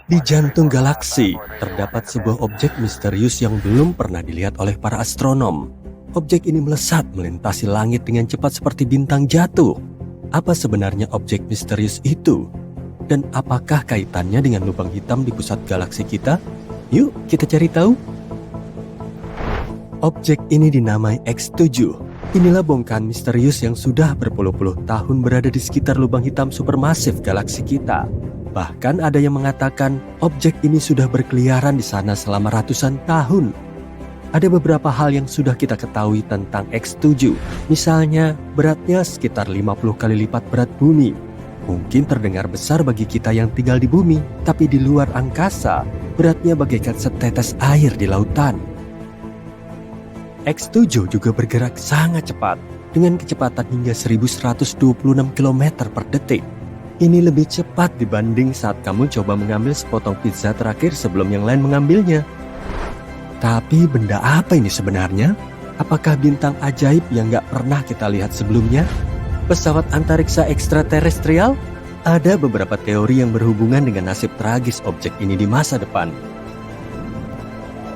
Di jantung galaksi, terdapat sebuah objek misterius yang belum pernah dilihat oleh para astronom. Objek ini melesat melintasi langit dengan cepat seperti bintang jatuh. Apa sebenarnya objek misterius itu? Dan apakah kaitannya dengan lubang hitam di pusat galaksi kita? Yuk, kita cari tahu. Objek ini dinamai X7. Inilah bongkahan misterius yang sudah berpuluh-puluh tahun berada di sekitar lubang hitam supermasif galaksi kita. Bahkan ada yang mengatakan objek ini sudah berkeliaran di sana selama ratusan tahun. Ada beberapa hal yang sudah kita ketahui tentang X7. Misalnya, beratnya sekitar 50 kali lipat berat bumi. Mungkin terdengar besar bagi kita yang tinggal di bumi, tapi di luar angkasa, beratnya bagaikan setetes air di lautan. X7 juga bergerak sangat cepat, dengan kecepatan hingga 1126 km per detik. Ini lebih cepat dibanding saat kamu coba mengambil sepotong pizza terakhir sebelum yang lain mengambilnya. Tapi benda apa ini sebenarnya? Apakah bintang ajaib yang gak pernah kita lihat sebelumnya? Pesawat antariksa ekstraterestrial? Ada beberapa teori yang berhubungan dengan nasib tragis objek ini di masa depan.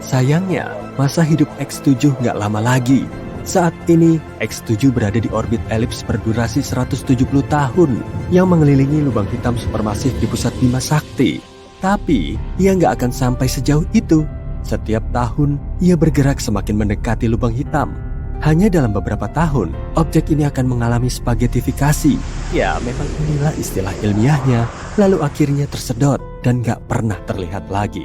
Sayangnya, masa hidup X7 gak lama lagi. Saat ini, X7 berada di orbit elips berdurasi 170 tahun yang mengelilingi lubang hitam supermasif di pusat Bima Sakti. Tapi, ia nggak akan sampai sejauh itu. Setiap tahun, ia bergerak semakin mendekati lubang hitam. Hanya dalam beberapa tahun, objek ini akan mengalami spagetifikasi. Ya, memang inilah istilah ilmiahnya, lalu akhirnya tersedot dan nggak pernah terlihat lagi.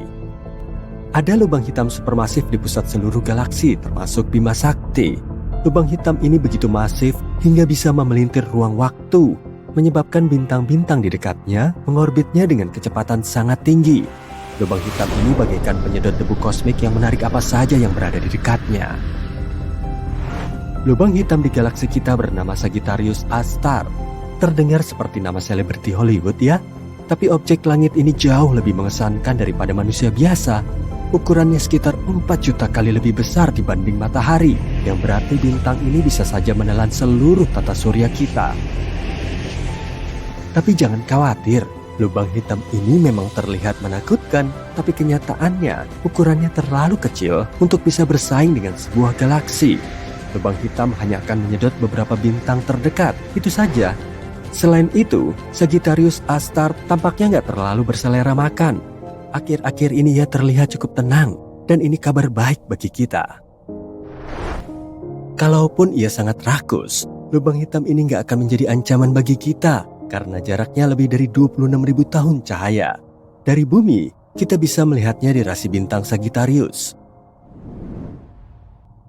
Ada lubang hitam supermasif di pusat seluruh galaksi, termasuk Bima Sakti. Lubang hitam ini begitu masif hingga bisa memelintir ruang waktu, menyebabkan bintang-bintang di dekatnya mengorbitnya dengan kecepatan sangat tinggi. Lubang hitam ini bagaikan penyedot debu kosmik yang menarik apa saja yang berada di dekatnya. Lubang hitam di galaksi kita bernama Sagittarius A-star. Terdengar seperti nama selebriti Hollywood ya? Tapi objek langit ini jauh lebih mengesankan daripada manusia biasa. Ukurannya sekitar 4 juta kali lebih besar dibanding matahari, yang berarti bintang ini bisa saja menelan seluruh tata surya kita. Tapi jangan khawatir, lubang hitam ini memang terlihat menakutkan, tapi kenyataannya ukurannya terlalu kecil untuk bisa bersaing dengan sebuah galaksi. Lubang hitam hanya akan menyedot beberapa bintang terdekat, itu saja. Selain itu, Sagittarius A-star tampaknya nggak terlalu berselera makan. Akhir-akhir ini ia terlihat cukup tenang, dan ini kabar baik bagi kita. Kalaupun ia sangat rakus, lubang hitam ini nggak akan menjadi ancaman bagi kita, karena jaraknya lebih dari 26.000 tahun cahaya. Dari bumi, kita bisa melihatnya di rasi bintang Sagittarius.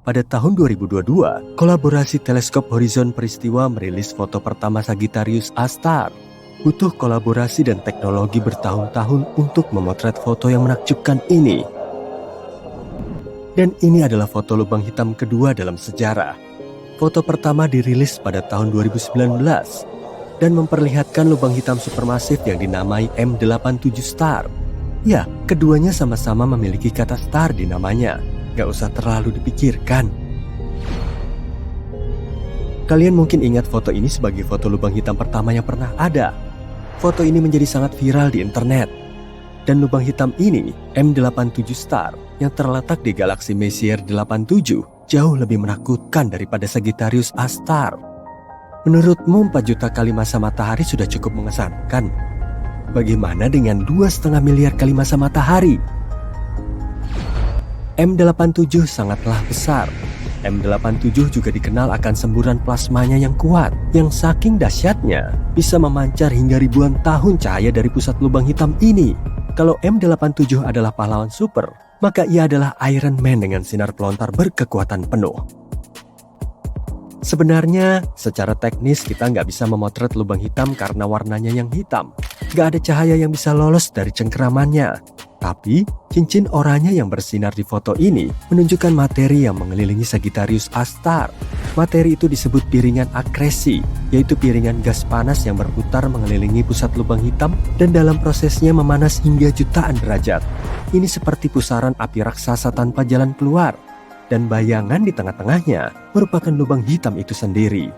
Pada tahun 2022, kolaborasi teleskop Horizon Peristiwa merilis foto pertama Sagittarius A-star. Butuh kolaborasi dan teknologi bertahun-tahun untuk memotret foto yang menakjubkan ini. Dan ini adalah foto lubang hitam kedua dalam sejarah. Foto pertama dirilis pada tahun 2019 dan memperlihatkan lubang hitam supermasif yang dinamai M87 star. Ya, keduanya sama-sama memiliki kata star di namanya. Gak usah terlalu dipikirkan. Kalian mungkin ingat foto ini sebagai foto lubang hitam pertama yang pernah ada. Foto ini menjadi sangat viral di internet. Dan lubang hitam ini, M87 star, yang terletak di galaksi Messier 87, jauh lebih menakutkan daripada Sagittarius A-star. Menurutmu 4 juta kali massa matahari sudah cukup mengesankan? Bagaimana dengan 2,5 miliar kali massa matahari? M87 sangatlah besar. M87 juga dikenal akan semburan plasmanya yang kuat, yang saking dahsyatnya bisa memancar hingga ribuan tahun cahaya dari pusat lubang hitam ini. Kalau M87 adalah pahlawan super, maka ia adalah Iron Man dengan sinar pelontar berkekuatan penuh. Sebenarnya, secara teknis kita nggak bisa memotret lubang hitam karena warnanya yang hitam. Nggak ada cahaya yang bisa lolos dari cengkeramannya. Tapi, cincin oranye yang bersinar di foto ini menunjukkan materi yang mengelilingi Sagittarius A-star. Materi itu disebut piringan akresi, yaitu piringan gas panas yang berputar mengelilingi pusat lubang hitam dan dalam prosesnya memanas hingga jutaan derajat. Ini seperti pusaran api raksasa tanpa jalan keluar. Dan bayangan di tengah-tengahnya merupakan lubang hitam itu sendiri.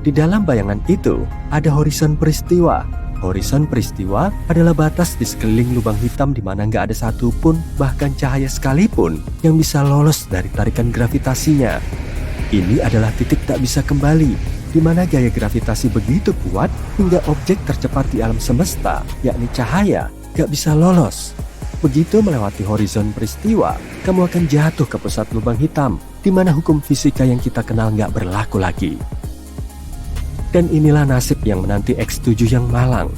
Di dalam bayangan itu ada horizon peristiwa. Horizon peristiwa adalah batas di sekeliling lubang hitam di mana nggak ada satupun, bahkan cahaya sekalipun, yang bisa lolos dari tarikan gravitasinya. Ini adalah titik tak bisa kembali, di mana gaya gravitasi begitu kuat hingga objek tercepat di alam semesta, yakni cahaya, nggak bisa lolos. Begitu melewati horizon peristiwa, kamu akan jatuh ke pusat lubang hitam, di mana hukum fisika yang kita kenal nggak berlaku lagi. Dan inilah nasib yang menanti X7 yang malang.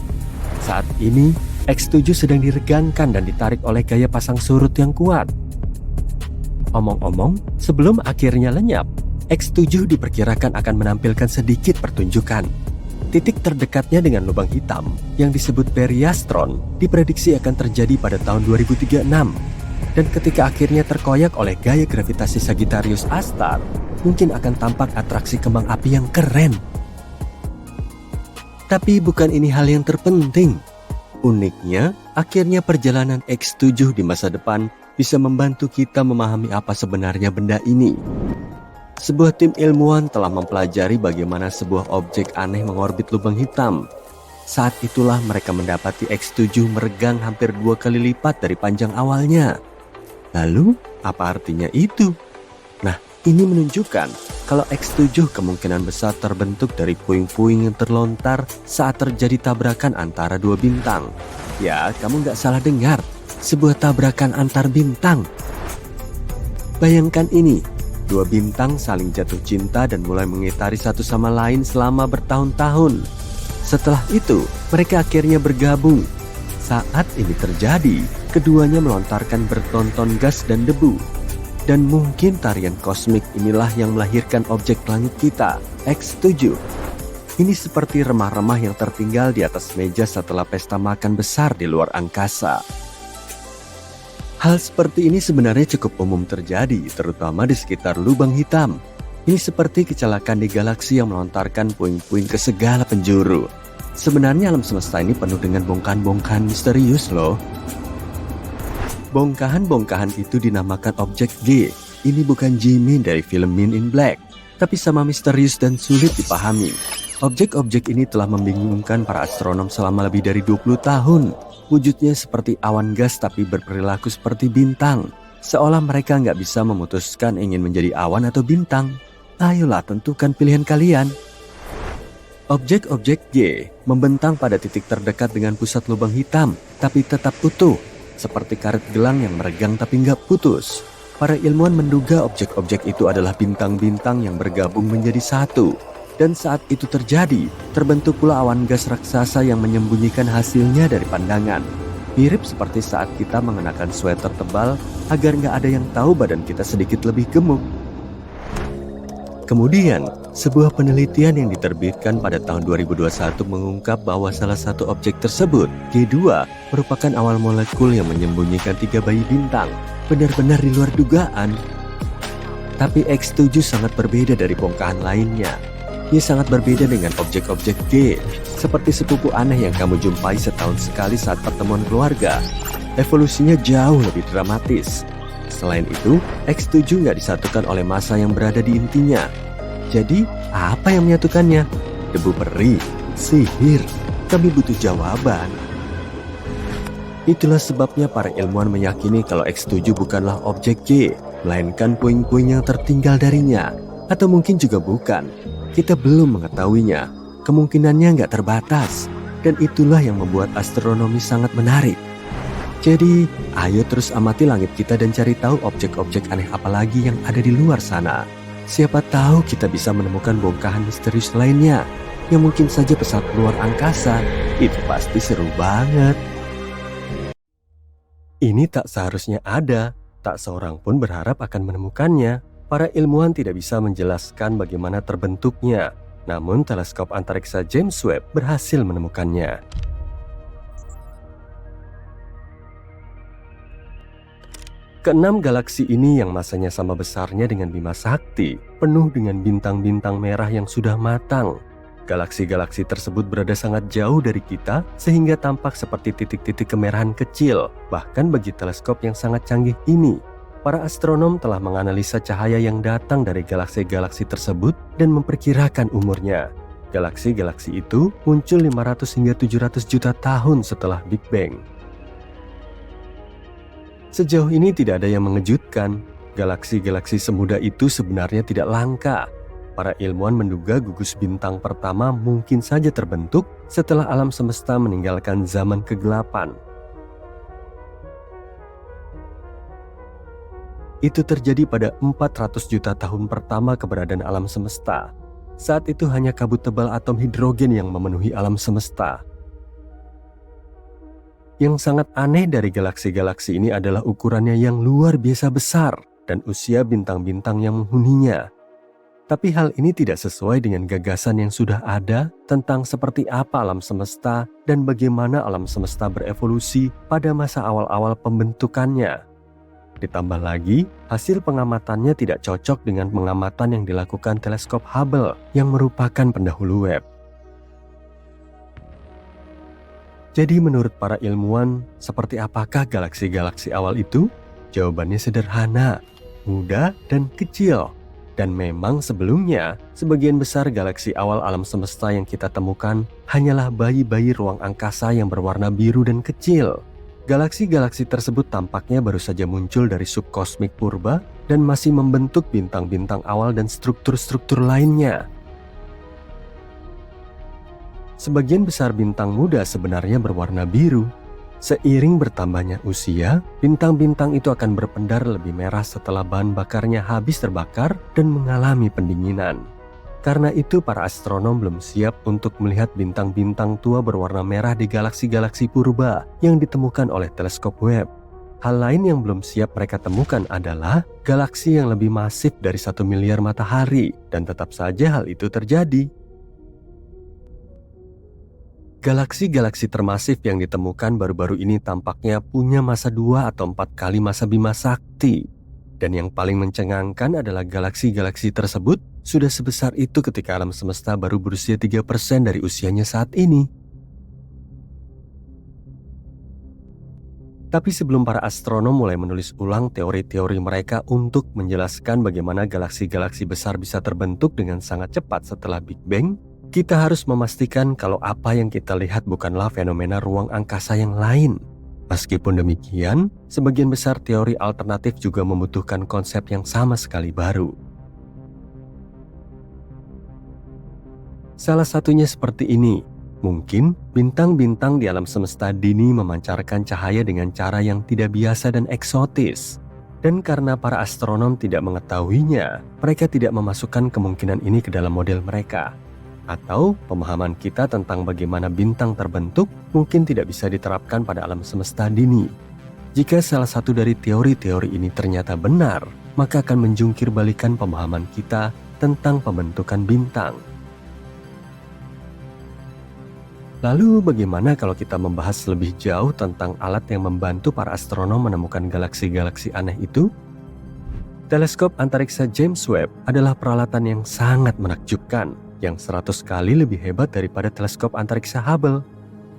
Saat ini, X7 sedang diregangkan dan ditarik oleh gaya pasang surut yang kuat. Omong-omong, sebelum akhirnya lenyap, X7 diperkirakan akan menampilkan sedikit pertunjukan. Titik terdekatnya dengan lubang hitam, yang disebut periastron, diprediksi akan terjadi pada tahun 2036. Dan ketika akhirnya terkoyak oleh gaya gravitasi Sagittarius A*, mungkin akan tampak atraksi kembang api yang keren. Tapi bukan ini hal yang terpenting. Uniknya, akhirnya perjalanan X7 di masa depan bisa membantu kita memahami apa sebenarnya benda ini. Sebuah tim ilmuwan telah mempelajari bagaimana sebuah objek aneh mengorbit lubang hitam. Saat itulah mereka mendapati X7 meregang hampir 2 kali lipat dari panjang awalnya. Lalu, apa artinya itu? Nah, ini menunjukkan kalau X7 kemungkinan besar terbentuk dari puing-puing yang terlontar saat terjadi tabrakan antara dua bintang. Ya, kamu nggak salah dengar, sebuah tabrakan antar bintang. Bayangkan ini, dua bintang saling jatuh cinta dan mulai mengitari satu sama lain selama bertahun-tahun. Setelah itu, mereka akhirnya bergabung. Saat ini terjadi, keduanya melontarkan bertonton gas dan debu. Dan mungkin tarian kosmik inilah yang melahirkan objek langit kita, X7. Ini seperti remah-remah yang tertinggal di atas meja setelah pesta makan besar di luar angkasa. Hal seperti ini sebenarnya cukup umum terjadi, terutama di sekitar lubang hitam. Ini seperti kecelakaan di galaksi yang melontarkan puing-puing ke segala penjuru. Sebenarnya alam semesta ini penuh dengan bongkahan-bongkahan misterius loh. Bongkahan-bongkahan itu dinamakan objek G. Ini bukan Jimin dari film Men in Black, tapi sama misterius dan sulit dipahami. Objek-objek ini telah membingungkan para astronom selama lebih dari 20 tahun. Wujudnya seperti awan gas tapi berperilaku seperti bintang. Seolah mereka nggak bisa memutuskan ingin menjadi awan atau bintang. Ayolah, tentukan pilihan kalian. Objek-objek G membentang pada titik terdekat dengan pusat lubang hitam, tapi tetap utuh. Seperti karet gelang yang meregang tapi nggak putus. Para ilmuwan menduga objek-objek itu adalah bintang-bintang yang bergabung menjadi satu. Dan saat itu terjadi, terbentuk pula awan gas raksasa yang menyembunyikan hasilnya dari pandangan. Mirip seperti saat kita mengenakan sweater tebal agar nggak ada yang tahu badan kita sedikit lebih gemuk. Kemudian, sebuah penelitian yang diterbitkan pada tahun 2021 mengungkap bahwa salah satu objek tersebut, G2, merupakan awal molekul yang menyembunyikan 3 bayi bintang. Benar-benar di luar dugaan. Tapi X7 sangat berbeda dari bongkahan lainnya. Ia sangat berbeda dengan objek-objek G, seperti sepupu aneh yang kamu jumpai setahun sekali saat pertemuan keluarga. Evolusinya jauh lebih dramatis. Selain itu, X7 nggak disatukan oleh massa yang berada di intinya. Jadi, apa yang menyatukannya? Debu peri, sihir, kami butuh jawaban. Itulah sebabnya para ilmuwan meyakini kalau X7 bukanlah objek G, melainkan puing-puing yang tertinggal darinya. Atau mungkin juga bukan. Kita belum mengetahuinya. Kemungkinannya nggak terbatas. Dan itulah yang membuat astronomi sangat menarik. Jadi, ayo terus amati langit kita dan cari tahu objek-objek aneh apa lagi yang ada di luar sana. Siapa tahu kita bisa menemukan bongkahan misterius lainnya yang mungkin saja pesawat luar angkasa. Itu pasti seru banget. Ini tak seharusnya ada. Tak seorang pun berharap akan menemukannya. Para ilmuwan tidak bisa menjelaskan bagaimana terbentuknya. Namun teleskop antariksa James Webb berhasil menemukannya. Keenam galaksi ini yang masanya sama besarnya dengan Bima Sakti, penuh dengan bintang-bintang merah yang sudah matang. Galaksi-galaksi tersebut berada sangat jauh dari kita sehingga tampak seperti titik-titik kemerahan kecil. Bahkan bagi teleskop yang sangat canggih ini, para astronom telah menganalisa cahaya yang datang dari galaksi-galaksi tersebut dan memperkirakan umurnya. Galaksi-galaksi itu muncul 500 hingga 700 juta tahun setelah Big Bang. Sejauh ini tidak ada yang mengejutkan. Galaksi-galaksi semuda itu sebenarnya tidak langka. Para ilmuwan menduga gugus bintang pertama mungkin saja terbentuk setelah alam semesta meninggalkan zaman kegelapan. Itu terjadi pada 400 juta tahun pertama keberadaan alam semesta. Saat itu hanya kabut tebal atom hidrogen yang memenuhi alam semesta. Yang sangat aneh dari galaksi-galaksi ini adalah ukurannya yang luar biasa besar dan usia bintang-bintang yang menghuninya. Tapi hal ini tidak sesuai dengan gagasan yang sudah ada tentang seperti apa alam semesta dan bagaimana alam semesta berevolusi pada masa awal-awal pembentukannya. Ditambah lagi, hasil pengamatannya tidak cocok dengan pengamatan yang dilakukan teleskop Hubble yang merupakan pendahulu Webb. Jadi menurut para ilmuwan, seperti apakah galaksi-galaksi awal itu? Jawabannya sederhana, muda dan kecil. Dan memang sebelumnya, sebagian besar galaksi awal alam semesta yang kita temukan hanyalah bayi-bayi ruang angkasa yang berwarna biru dan kecil. Galaksi-galaksi tersebut tampaknya baru saja muncul dari subkosmik purba dan masih membentuk bintang-bintang awal dan struktur-struktur lainnya. Sebagian besar bintang muda sebenarnya berwarna biru. Seiring bertambahnya usia, bintang-bintang itu akan berpendar lebih merah setelah bahan bakarnya habis terbakar dan mengalami pendinginan. Karena itu para astronom belum siap untuk melihat bintang-bintang tua berwarna merah di galaksi-galaksi purba yang ditemukan oleh teleskop Webb. Hal lain yang belum siap mereka temukan adalah galaksi yang lebih masif dari 1 miliar matahari, dan tetap saja hal itu terjadi. Galaksi-galaksi termasif yang ditemukan baru-baru ini tampaknya punya masa 2 atau 4 kali masa Bima Sakti. Dan yang paling mencengangkan adalah galaksi-galaksi tersebut sudah sebesar itu ketika alam semesta baru berusia 3% dari usianya saat ini. Tapi sebelum para astronom mulai menulis ulang teori-teori mereka untuk menjelaskan bagaimana galaksi-galaksi besar bisa terbentuk dengan sangat cepat setelah Big Bang, kita harus memastikan kalau apa yang kita lihat bukanlah fenomena ruang angkasa yang lain. Meskipun demikian, sebagian besar teori alternatif juga membutuhkan konsep yang sama sekali baru. Salah satunya seperti ini, mungkin bintang-bintang di alam semesta dini memancarkan cahaya dengan cara yang tidak biasa dan eksotis. Dan karena para astronom tidak mengetahuinya, mereka tidak memasukkan kemungkinan ini ke dalam model mereka. Atau pemahaman kita tentang bagaimana bintang terbentuk mungkin tidak bisa diterapkan pada alam semesta dini. Jika salah satu dari teori-teori ini ternyata benar, maka akan menjungkir balikan pemahaman kita tentang pembentukan bintang. Lalu bagaimana kalau kita membahas lebih jauh tentang alat yang membantu para astronom menemukan galaksi-galaksi aneh itu? Teleskop antariksa James Webb adalah peralatan yang sangat menakjubkan, yang 100 kali lebih hebat daripada teleskop antariksa Hubble.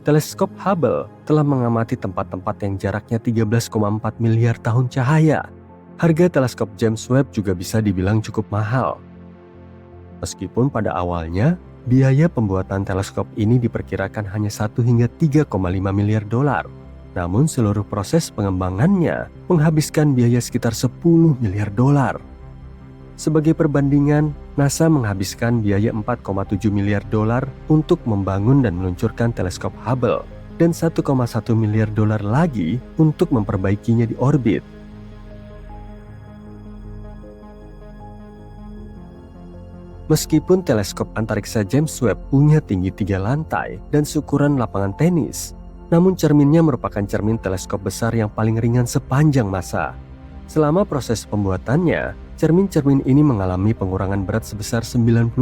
Teleskop Hubble telah mengamati tempat-tempat yang jaraknya 13,4 miliar tahun cahaya. Harga teleskop James Webb juga bisa dibilang cukup mahal. Meskipun pada awalnya, biaya pembuatan teleskop ini diperkirakan hanya 1 hingga 3,5 miliar dolar. Namun seluruh proses pengembangannya menghabiskan biaya sekitar 10 miliar dolar. Sebagai perbandingan, NASA menghabiskan biaya 4,7 miliar dolar untuk membangun dan meluncurkan teleskop Hubble dan 1,1 miliar dolar lagi untuk memperbaikinya di orbit. Meskipun teleskop antariksa James Webb punya tinggi 3 lantai dan ukuran lapangan tenis, namun cerminnya merupakan cermin teleskop besar yang paling ringan sepanjang masa. Selama proses pembuatannya, cermin-cermin ini mengalami pengurangan berat sebesar 92%.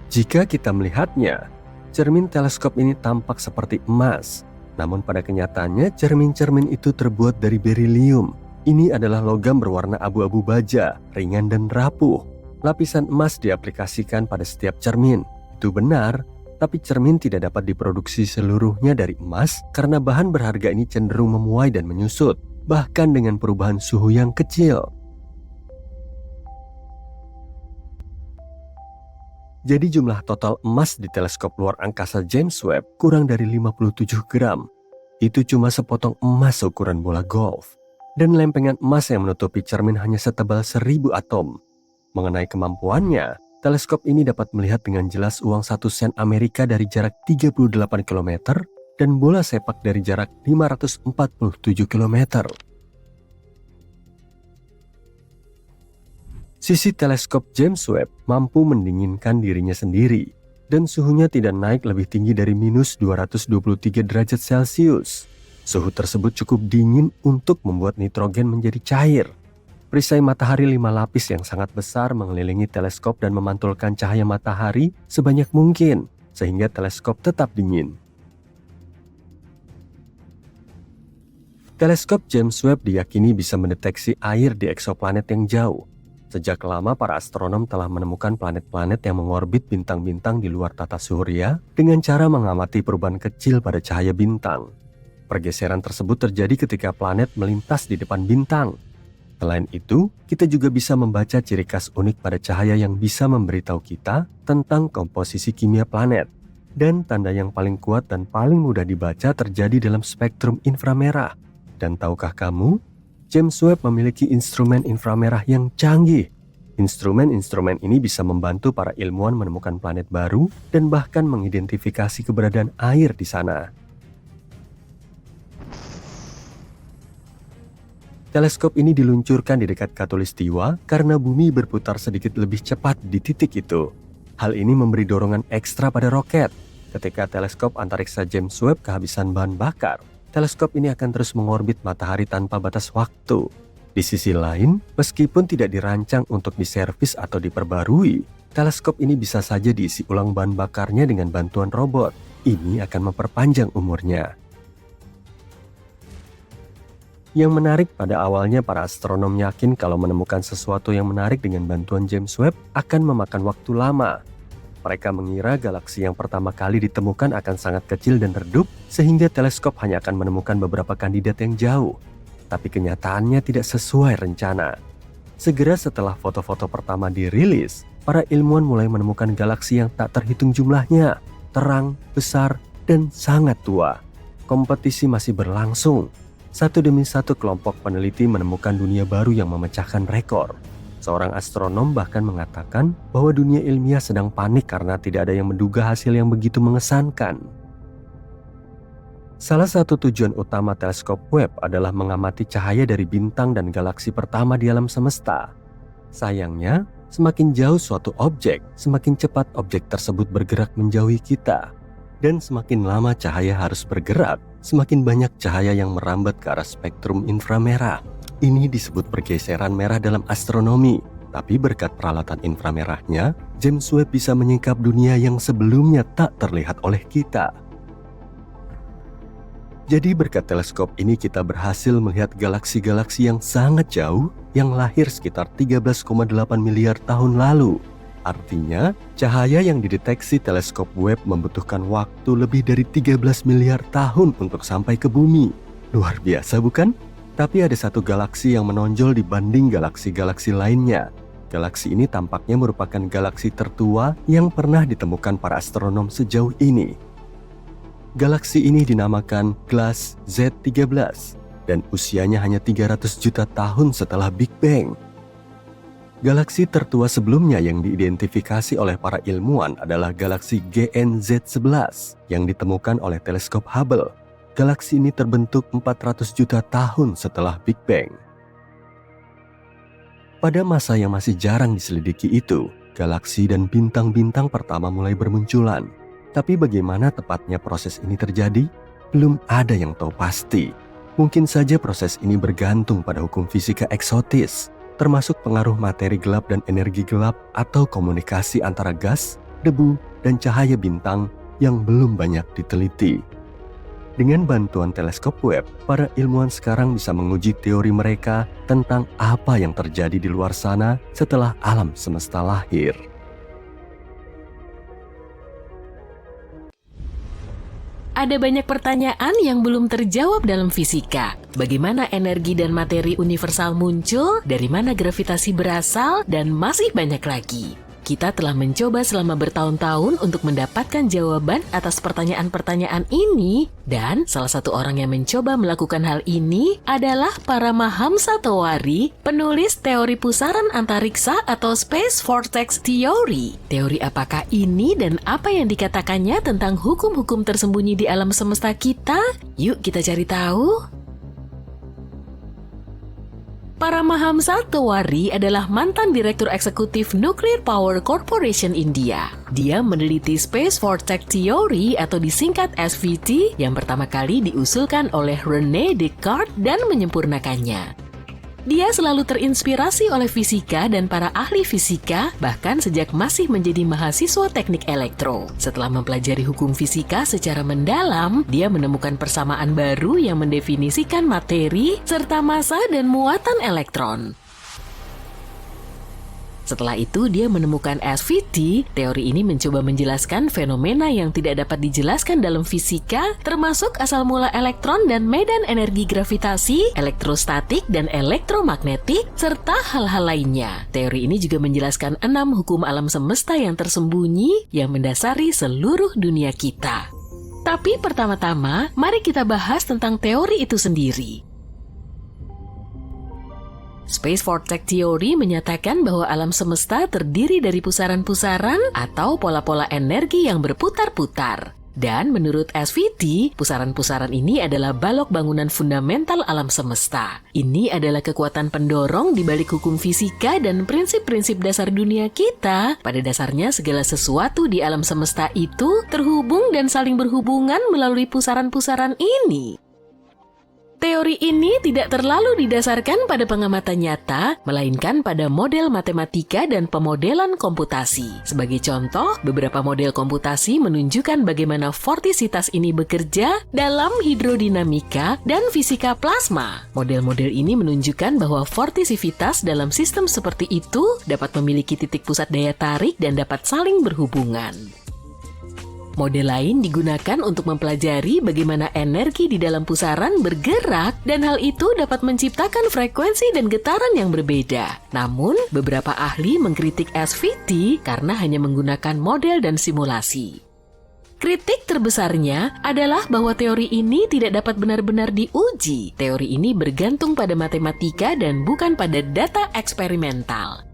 Jika kita melihatnya, cermin teleskop ini tampak seperti emas. Namun pada kenyataannya cermin-cermin itu terbuat dari berilium. Ini adalah logam berwarna abu-abu baja, ringan dan rapuh. Lapisan emas diaplikasikan pada setiap cermin. Itu benar, tapi cermin tidak dapat diproduksi seluruhnya dari emas karena bahan berharga ini cenderung memuai dan menyusut, bahkan dengan perubahan suhu yang kecil. Jadi jumlah total emas di teleskop luar angkasa James Webb kurang dari 57 gram. Itu cuma sepotong emas seukuran bola golf. Dan lempengan emas yang menutupi cermin hanya setebal 1000 atom. Mengenai kemampuannya, teleskop ini dapat melihat dengan jelas uang 1 sen Amerika dari jarak 38 km dan bola sepak dari jarak 547 km. Sisi teleskop James Webb mampu mendinginkan dirinya sendiri dan suhunya tidak naik lebih tinggi dari minus 223 derajat Celcius. Suhu tersebut cukup dingin untuk membuat nitrogen menjadi cair. Perisai matahari 5 lapis yang sangat besar mengelilingi teleskop dan memantulkan cahaya matahari sebanyak mungkin sehingga teleskop tetap dingin. Teleskop James Webb diyakini bisa mendeteksi air di eksoplanet yang jauh. Sejak lama para astronom telah menemukan planet-planet yang mengorbit bintang-bintang di luar tata surya dengan cara mengamati perubahan kecil pada cahaya bintang. Pergeseran tersebut terjadi ketika planet melintas di depan bintang. Selain itu, kita juga bisa membaca ciri khas unik pada cahaya yang bisa memberitahu kita tentang komposisi kimia planet. Dan tanda yang paling kuat dan paling mudah dibaca terjadi dalam spektrum inframerah. Dan tahukah kamu? James Webb memiliki instrumen inframerah yang canggih. Instrumen-instrumen ini bisa membantu para ilmuwan menemukan planet baru dan bahkan mengidentifikasi keberadaan air di sana. Teleskop ini diluncurkan di dekat Khatulistiwa karena bumi berputar sedikit lebih cepat di titik itu. Hal ini memberi dorongan ekstra pada roket. Ketika teleskop antariksa James Webb kehabisan bahan bakar, teleskop ini akan terus mengorbit matahari tanpa batas waktu. Di sisi lain, meskipun tidak dirancang untuk diservis atau diperbarui, teleskop ini bisa saja diisi ulang bahan bakarnya dengan bantuan robot. Ini akan memperpanjang umurnya. Yang menarik pada awalnya para astronom yakin kalau menemukan sesuatu yang menarik dengan bantuan James Webb akan memakan waktu lama. Mereka mengira galaksi yang pertama kali ditemukan akan sangat kecil dan redup, sehingga teleskop hanya akan menemukan beberapa kandidat yang jauh. Tapi kenyataannya tidak sesuai rencana. Segera setelah foto-foto pertama dirilis, para ilmuwan mulai menemukan galaksi yang tak terhitung jumlahnya, terang, besar, dan sangat tua. Kompetisi masih berlangsung. Satu demi satu kelompok peneliti menemukan dunia baru yang memecahkan rekor. Seorang astronom bahkan mengatakan bahwa dunia ilmiah sedang panik karena tidak ada yang menduga hasil yang begitu mengesankan. Salah satu tujuan utama teleskop Webb adalah mengamati cahaya dari bintang dan galaksi pertama di alam semesta. Sayangnya, semakin jauh suatu objek, semakin cepat objek tersebut bergerak menjauhi kita. Dan semakin lama cahaya harus bergerak, semakin banyak cahaya yang merambat ke arah spektrum inframerah. Ini disebut pergeseran merah dalam astronomi. Tapi berkat peralatan inframerahnya, James Webb bisa menyingkap dunia yang sebelumnya tak terlihat oleh kita. Jadi berkat teleskop ini kita berhasil melihat galaksi-galaksi yang sangat jauh yang lahir sekitar 13,8 miliar tahun lalu. Artinya, cahaya yang dideteksi teleskop Webb membutuhkan waktu lebih dari 13 miliar tahun untuk sampai ke bumi. Luar biasa bukan? Tapi ada satu galaksi yang menonjol dibanding galaksi-galaksi lainnya. Galaksi ini tampaknya merupakan galaksi tertua yang pernah ditemukan para astronom sejauh ini. Galaksi ini dinamakan Glass Z13 dan usianya hanya 300 juta tahun setelah Big Bang. Galaksi tertua sebelumnya yang diidentifikasi oleh para ilmuwan adalah galaksi GNZ11 yang ditemukan oleh teleskop Hubble. Galaksi ini terbentuk 400 juta tahun setelah Big Bang. Pada masa yang masih jarang diselidiki itu, galaksi dan bintang-bintang pertama mulai bermunculan. Tapi bagaimana tepatnya proses ini terjadi? Belum ada yang tahu pasti. Mungkin saja proses ini bergantung pada hukum fisika eksotis, termasuk pengaruh materi gelap dan energi gelap atau komunikasi antara gas, debu, dan cahaya bintang yang belum banyak diteliti. Dengan bantuan teleskop Webb, para ilmuwan sekarang bisa menguji teori mereka tentang apa yang terjadi di luar sana setelah alam semesta lahir. Ada banyak pertanyaan yang belum terjawab dalam fisika. Bagaimana energi dan materi universal muncul? Dari mana gravitasi berasal? Dan masih banyak lagi. Kita telah mencoba selama bertahun-tahun untuk mendapatkan jawaban atas pertanyaan-pertanyaan ini, dan salah satu orang yang mencoba melakukan hal ini adalah Paramahamsa Tewari, penulis teori pusaran antariksa atau Space Vortex Theory. Teori apakah ini dan apa yang dikatakannya tentang hukum-hukum tersembunyi di alam semesta kita? Yuk kita cari tahu. Paramahamsa Tewari adalah mantan Direktur Eksekutif Nuclear Power Corporation India. Dia meneliti Space Vortex Theory atau disingkat SVT yang pertama kali diusulkan oleh René Descartes dan menyempurnakannya. Dia selalu terinspirasi oleh fisika dan para ahli fisika, bahkan sejak masih menjadi mahasiswa teknik elektro. Setelah mempelajari hukum fisika secara mendalam, dia menemukan persamaan baru yang mendefinisikan materi serta massa dan muatan elektron. Setelah itu, dia menemukan SVT. Teori ini mencoba menjelaskan fenomena yang tidak dapat dijelaskan dalam fisika, termasuk asal mula elektron dan medan energi gravitasi, elektrostatik, dan elektromagnetik, serta hal-hal lainnya. Teori ini juga menjelaskan 6 hukum alam semesta yang tersembunyi yang mendasari seluruh dunia kita. Tapi pertama-tama, mari kita bahas tentang teori itu sendiri. Space Vortex Theory menyatakan bahwa alam semesta terdiri dari pusaran-pusaran atau pola-pola energi yang berputar-putar. Dan menurut SVT, pusaran-pusaran ini adalah balok bangunan fundamental alam semesta. Ini adalah kekuatan pendorong di balik hukum fisika dan prinsip-prinsip dasar dunia kita. Pada dasarnya, segala sesuatu di alam semesta itu terhubung dan saling berhubungan melalui pusaran-pusaran ini. Teori ini tidak terlalu didasarkan pada pengamatan nyata, melainkan pada model matematika dan pemodelan komputasi. Sebagai contoh, beberapa model komputasi menunjukkan bagaimana vortisitas ini bekerja dalam hidrodinamika dan fisika plasma. Model-model ini menunjukkan bahwa vortisivitas dalam sistem seperti itu dapat memiliki titik pusat daya tarik dan dapat saling berhubungan. Model lain digunakan untuk mempelajari bagaimana energi di dalam pusaran bergerak dan hal itu dapat menciptakan frekuensi dan getaran yang berbeda. Namun, beberapa ahli mengkritik SVT karena hanya menggunakan model dan simulasi. Kritik terbesarnya adalah bahwa teori ini tidak dapat benar-benar diuji. Teori ini bergantung pada matematika dan bukan pada data eksperimental.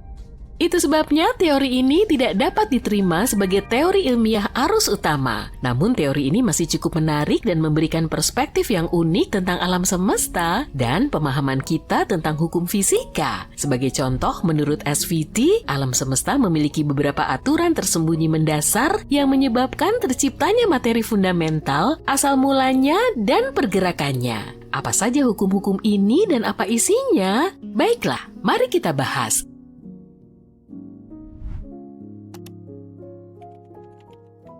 Itu sebabnya teori ini tidak dapat diterima sebagai teori ilmiah arus utama. Namun teori ini masih cukup menarik dan memberikan perspektif yang unik tentang alam semesta dan pemahaman kita tentang hukum fisika. Sebagai contoh, menurut SVT, alam semesta memiliki beberapa aturan tersembunyi mendasar yang menyebabkan terciptanya materi fundamental, asal mulanya, dan pergerakannya. Apa saja hukum-hukum ini dan apa isinya? Baiklah, mari kita bahas.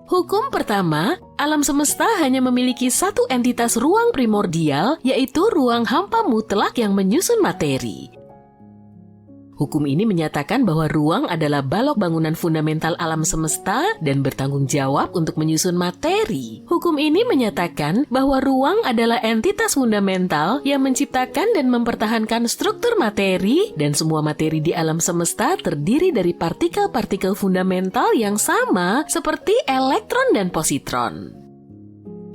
Hukum pertama, alam semesta hanya memiliki satu entitas ruang primordial, yaitu ruang hampa mutlak yang menyusun materi. Hukum ini menyatakan bahwa ruang adalah balok bangunan fundamental alam semesta dan bertanggung jawab untuk menyusun materi. Hukum ini menyatakan bahwa ruang adalah entitas fundamental yang menciptakan dan mempertahankan struktur materi, dan semua materi di alam semesta terdiri dari partikel-partikel fundamental yang sama seperti elektron dan positron.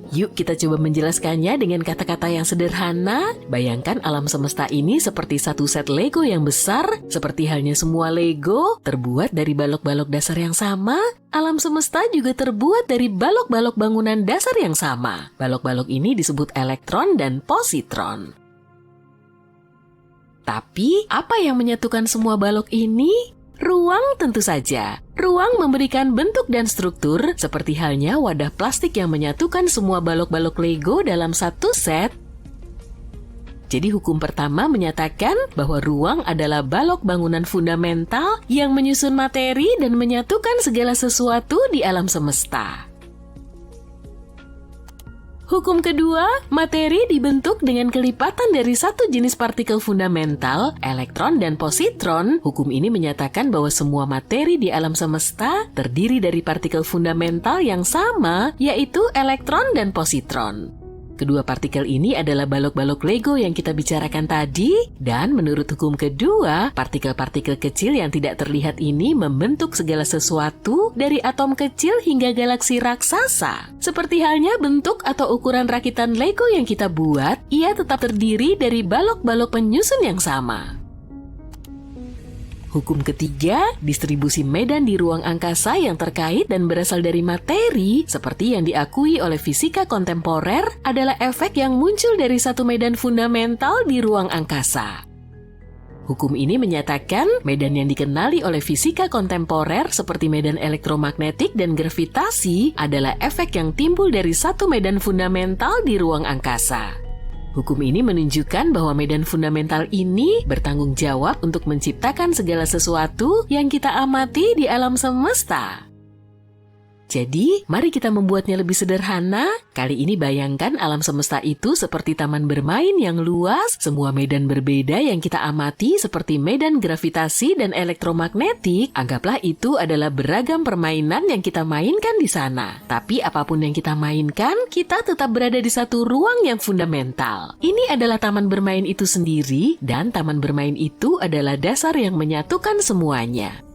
Yuk kita coba menjelaskannya dengan kata-kata yang sederhana. Bayangkan alam semesta ini seperti satu set Lego yang besar. Seperti halnya semua Lego terbuat dari balok-balok dasar yang sama, alam semesta juga terbuat dari balok-balok bangunan dasar yang sama. Balok-balok ini disebut elektron dan positron. Tapi, apa yang menyatukan semua balok ini? Ruang tentu saja. Ruang memberikan bentuk dan struktur seperti halnya wadah plastik yang menyatukan semua balok-balok Lego dalam satu set. Jadi hukum pertama menyatakan bahwa ruang adalah balok bangunan fundamental yang menyusun materi dan menyatukan segala sesuatu di alam semesta. Hukum kedua, materi dibentuk dengan kelipatan dari satu jenis partikel fundamental, elektron dan positron. Hukum ini menyatakan bahwa semua materi di alam semesta terdiri dari partikel fundamental yang sama, yaitu elektron dan positron. Kedua partikel ini adalah balok-balok Lego yang kita bicarakan tadi, dan menurut hukum kedua, partikel-partikel kecil yang tidak terlihat ini membentuk segala sesuatu dari atom kecil hingga galaksi raksasa. Seperti halnya bentuk atau ukuran rakitan Lego yang kita buat, ia tetap terdiri dari balok-balok penyusun yang sama. Hukum ketiga, distribusi medan di ruang angkasa yang terkait dan berasal dari materi, seperti yang diakui oleh fisika kontemporer, adalah efek yang muncul dari satu medan fundamental di ruang angkasa. Hukum ini menyatakan medan yang dikenali oleh fisika kontemporer seperti medan elektromagnetik dan gravitasi adalah efek yang timbul dari satu medan fundamental di ruang angkasa. Hukum ini menunjukkan bahwa medan fundamental ini bertanggung jawab untuk menciptakan segala sesuatu yang kita amati di alam semesta. Jadi, mari kita membuatnya lebih sederhana. Kali ini bayangkan alam semesta itu seperti taman bermain yang luas, semua medan berbeda yang kita amati seperti medan gravitasi dan elektromagnetik. Anggaplah itu adalah beragam permainan yang kita mainkan di sana. Tapi apapun yang kita mainkan, kita tetap berada di satu ruang yang fundamental. Ini adalah taman bermain itu sendiri, dan taman bermain itu adalah dasar yang menyatukan semuanya.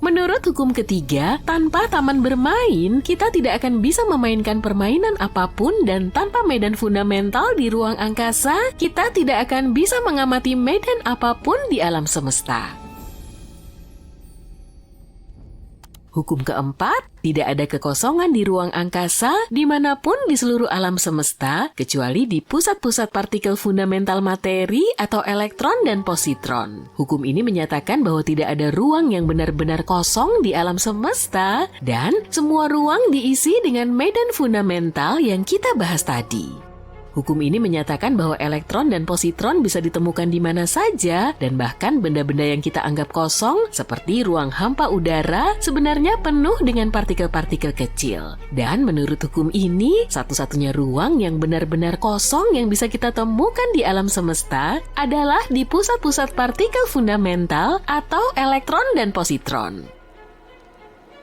Menurut hukum ketiga, tanpa taman bermain, kita tidak akan bisa memainkan permainan apapun, dan tanpa medan fundamental di ruang angkasa, kita tidak akan bisa mengamati medan apapun di alam semesta. Hukum keempat, tidak ada kekosongan di ruang angkasa dimanapun di seluruh alam semesta, kecuali di pusat-pusat partikel fundamental materi atau elektron dan positron. Hukum ini menyatakan bahwa tidak ada ruang yang benar-benar kosong di alam semesta, dan semua ruang diisi dengan medan fundamental yang kita bahas tadi. Hukum ini menyatakan bahwa elektron dan positron bisa ditemukan di mana saja, dan bahkan benda-benda yang kita anggap kosong, seperti ruang hampa udara, sebenarnya penuh dengan partikel-partikel kecil. Dan menurut hukum ini, satu-satunya ruang yang benar-benar kosong yang bisa kita temukan di alam semesta adalah di pusat-pusat partikel fundamental atau elektron dan positron.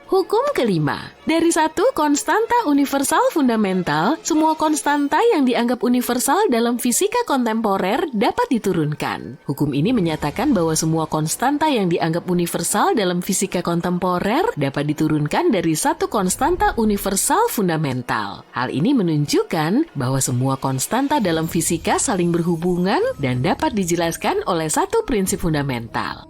Hukum kelima, dari satu konstanta universal fundamental, semua konstanta yang dianggap universal dalam fisika kontemporer dapat diturunkan. Hukum ini menyatakan bahwa semua konstanta yang dianggap universal dalam fisika kontemporer dapat diturunkan dari satu konstanta universal fundamental. Hal ini menunjukkan bahwa semua konstanta dalam fisika saling berhubungan dan dapat dijelaskan oleh satu prinsip fundamental.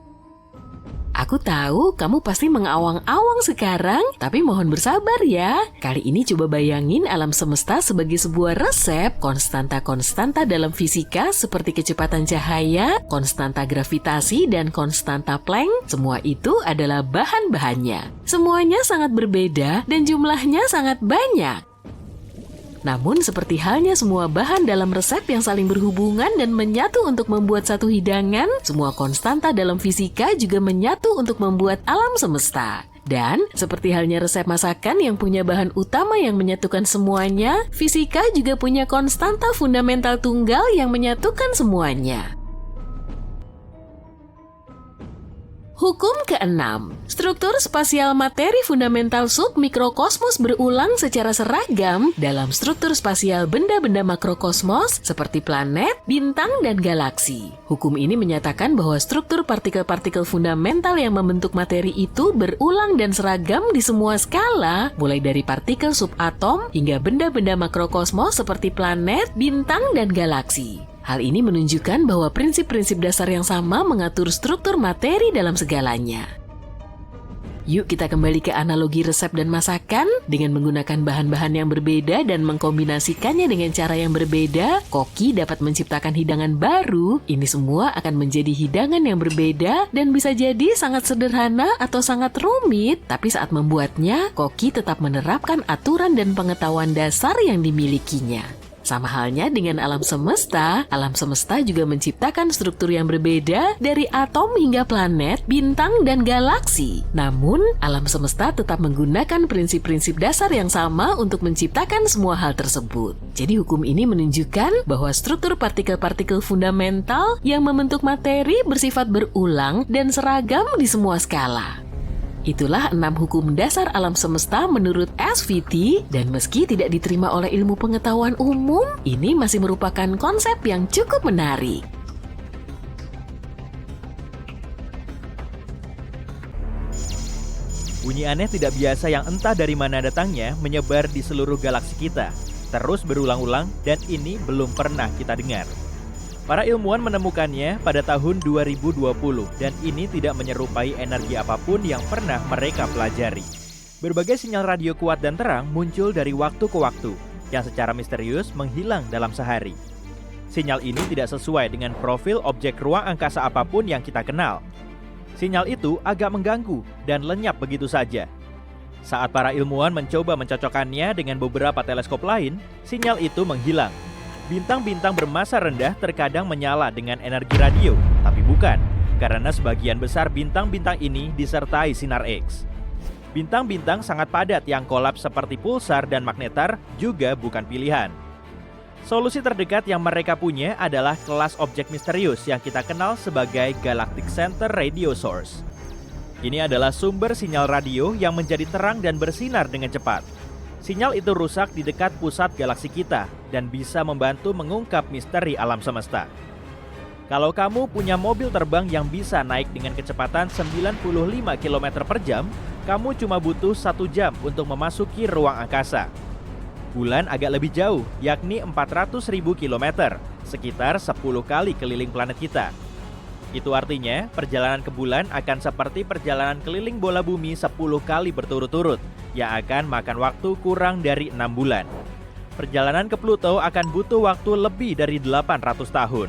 Aku tahu kamu pasti mengawang-awang sekarang, tapi mohon bersabar ya. Kali ini coba bayangin alam semesta sebagai sebuah resep konstanta-konstanta dalam fisika seperti kecepatan cahaya, konstanta gravitasi, dan konstanta Planck. Semua itu adalah bahan-bahannya. Semuanya sangat berbeda dan jumlahnya sangat banyak. Namun seperti halnya semua bahan dalam resep yang saling berhubungan dan menyatu untuk membuat satu hidangan, semua konstanta dalam fisika juga menyatu untuk membuat alam semesta. Dan seperti halnya resep masakan yang punya bahan utama yang menyatukan semuanya, fisika juga punya konstanta fundamental tunggal yang menyatukan semuanya. Hukum keenam, struktur spasial materi fundamental submikrokosmos berulang secara seragam dalam struktur spasial benda-benda makrokosmos seperti planet, bintang, dan galaksi. Hukum ini menyatakan bahwa struktur partikel-partikel fundamental yang membentuk materi itu berulang dan seragam di semua skala, mulai dari partikel subatom hingga benda-benda makrokosmos seperti planet, bintang, dan galaksi. Hal ini menunjukkan bahwa prinsip-prinsip dasar yang sama mengatur struktur materi dalam segalanya. Yuk kita kembali ke analogi resep dan masakan. Dengan menggunakan bahan-bahan yang berbeda dan mengkombinasikannya dengan cara yang berbeda, koki dapat menciptakan hidangan baru. Ini semua akan menjadi hidangan yang berbeda dan bisa jadi sangat sederhana atau sangat rumit. Tapi saat membuatnya, koki tetap menerapkan aturan dan pengetahuan dasar yang dimilikinya. Sama halnya dengan alam semesta juga menciptakan struktur yang berbeda dari atom hingga planet, bintang, dan galaksi. Namun, alam semesta tetap menggunakan prinsip-prinsip dasar yang sama untuk menciptakan semua hal tersebut. Jadi hukum ini menunjukkan bahwa struktur partikel-partikel fundamental yang membentuk materi bersifat berulang dan seragam di semua skala. Itulah 6 hukum dasar alam semesta menurut SVT, dan meski tidak diterima oleh ilmu pengetahuan umum, ini masih merupakan konsep yang cukup menarik. Bunyi aneh tidak biasa yang entah dari mana datangnya menyebar di seluruh galaksi kita, terus berulang-ulang, dan ini belum pernah kita dengar. Para ilmuwan menemukannya pada tahun 2020 dan ini tidak menyerupai energi apapun yang pernah mereka pelajari. Berbagai sinyal radio kuat dan terang muncul dari waktu ke waktu yang secara misterius menghilang dalam sehari. Sinyal ini tidak sesuai dengan profil objek ruang angkasa apapun yang kita kenal. Sinyal itu agak mengganggu dan lenyap begitu saja. Saat para ilmuwan mencoba mencocokkannya dengan beberapa teleskop lain, sinyal itu menghilang. Bintang-bintang bermassa rendah terkadang menyala dengan energi radio, tapi bukan, karena sebagian besar bintang-bintang ini disertai sinar X. Bintang-bintang sangat padat yang kolaps seperti pulsar dan magnetar juga bukan pilihan. Solusi terdekat yang mereka punya adalah kelas objek misterius yang kita kenal sebagai Galactic Center Radio Source. Ini adalah sumber sinyal radio yang menjadi terang dan bersinar dengan cepat. Sinyal itu rusak di dekat pusat galaksi kita dan bisa membantu mengungkap misteri alam semesta. Kalau kamu punya mobil terbang yang bisa naik dengan kecepatan 95 km per jam, kamu cuma butuh 1 jam untuk memasuki ruang angkasa. Bulan agak lebih jauh, yakni 400.000 km, sekitar 10 kali keliling planet kita. Itu artinya, perjalanan ke bulan akan seperti perjalanan keliling bola bumi 10 kali berturut-turut, yang akan makan waktu kurang dari 6 bulan. Perjalanan ke Pluto akan butuh waktu lebih dari 800 tahun.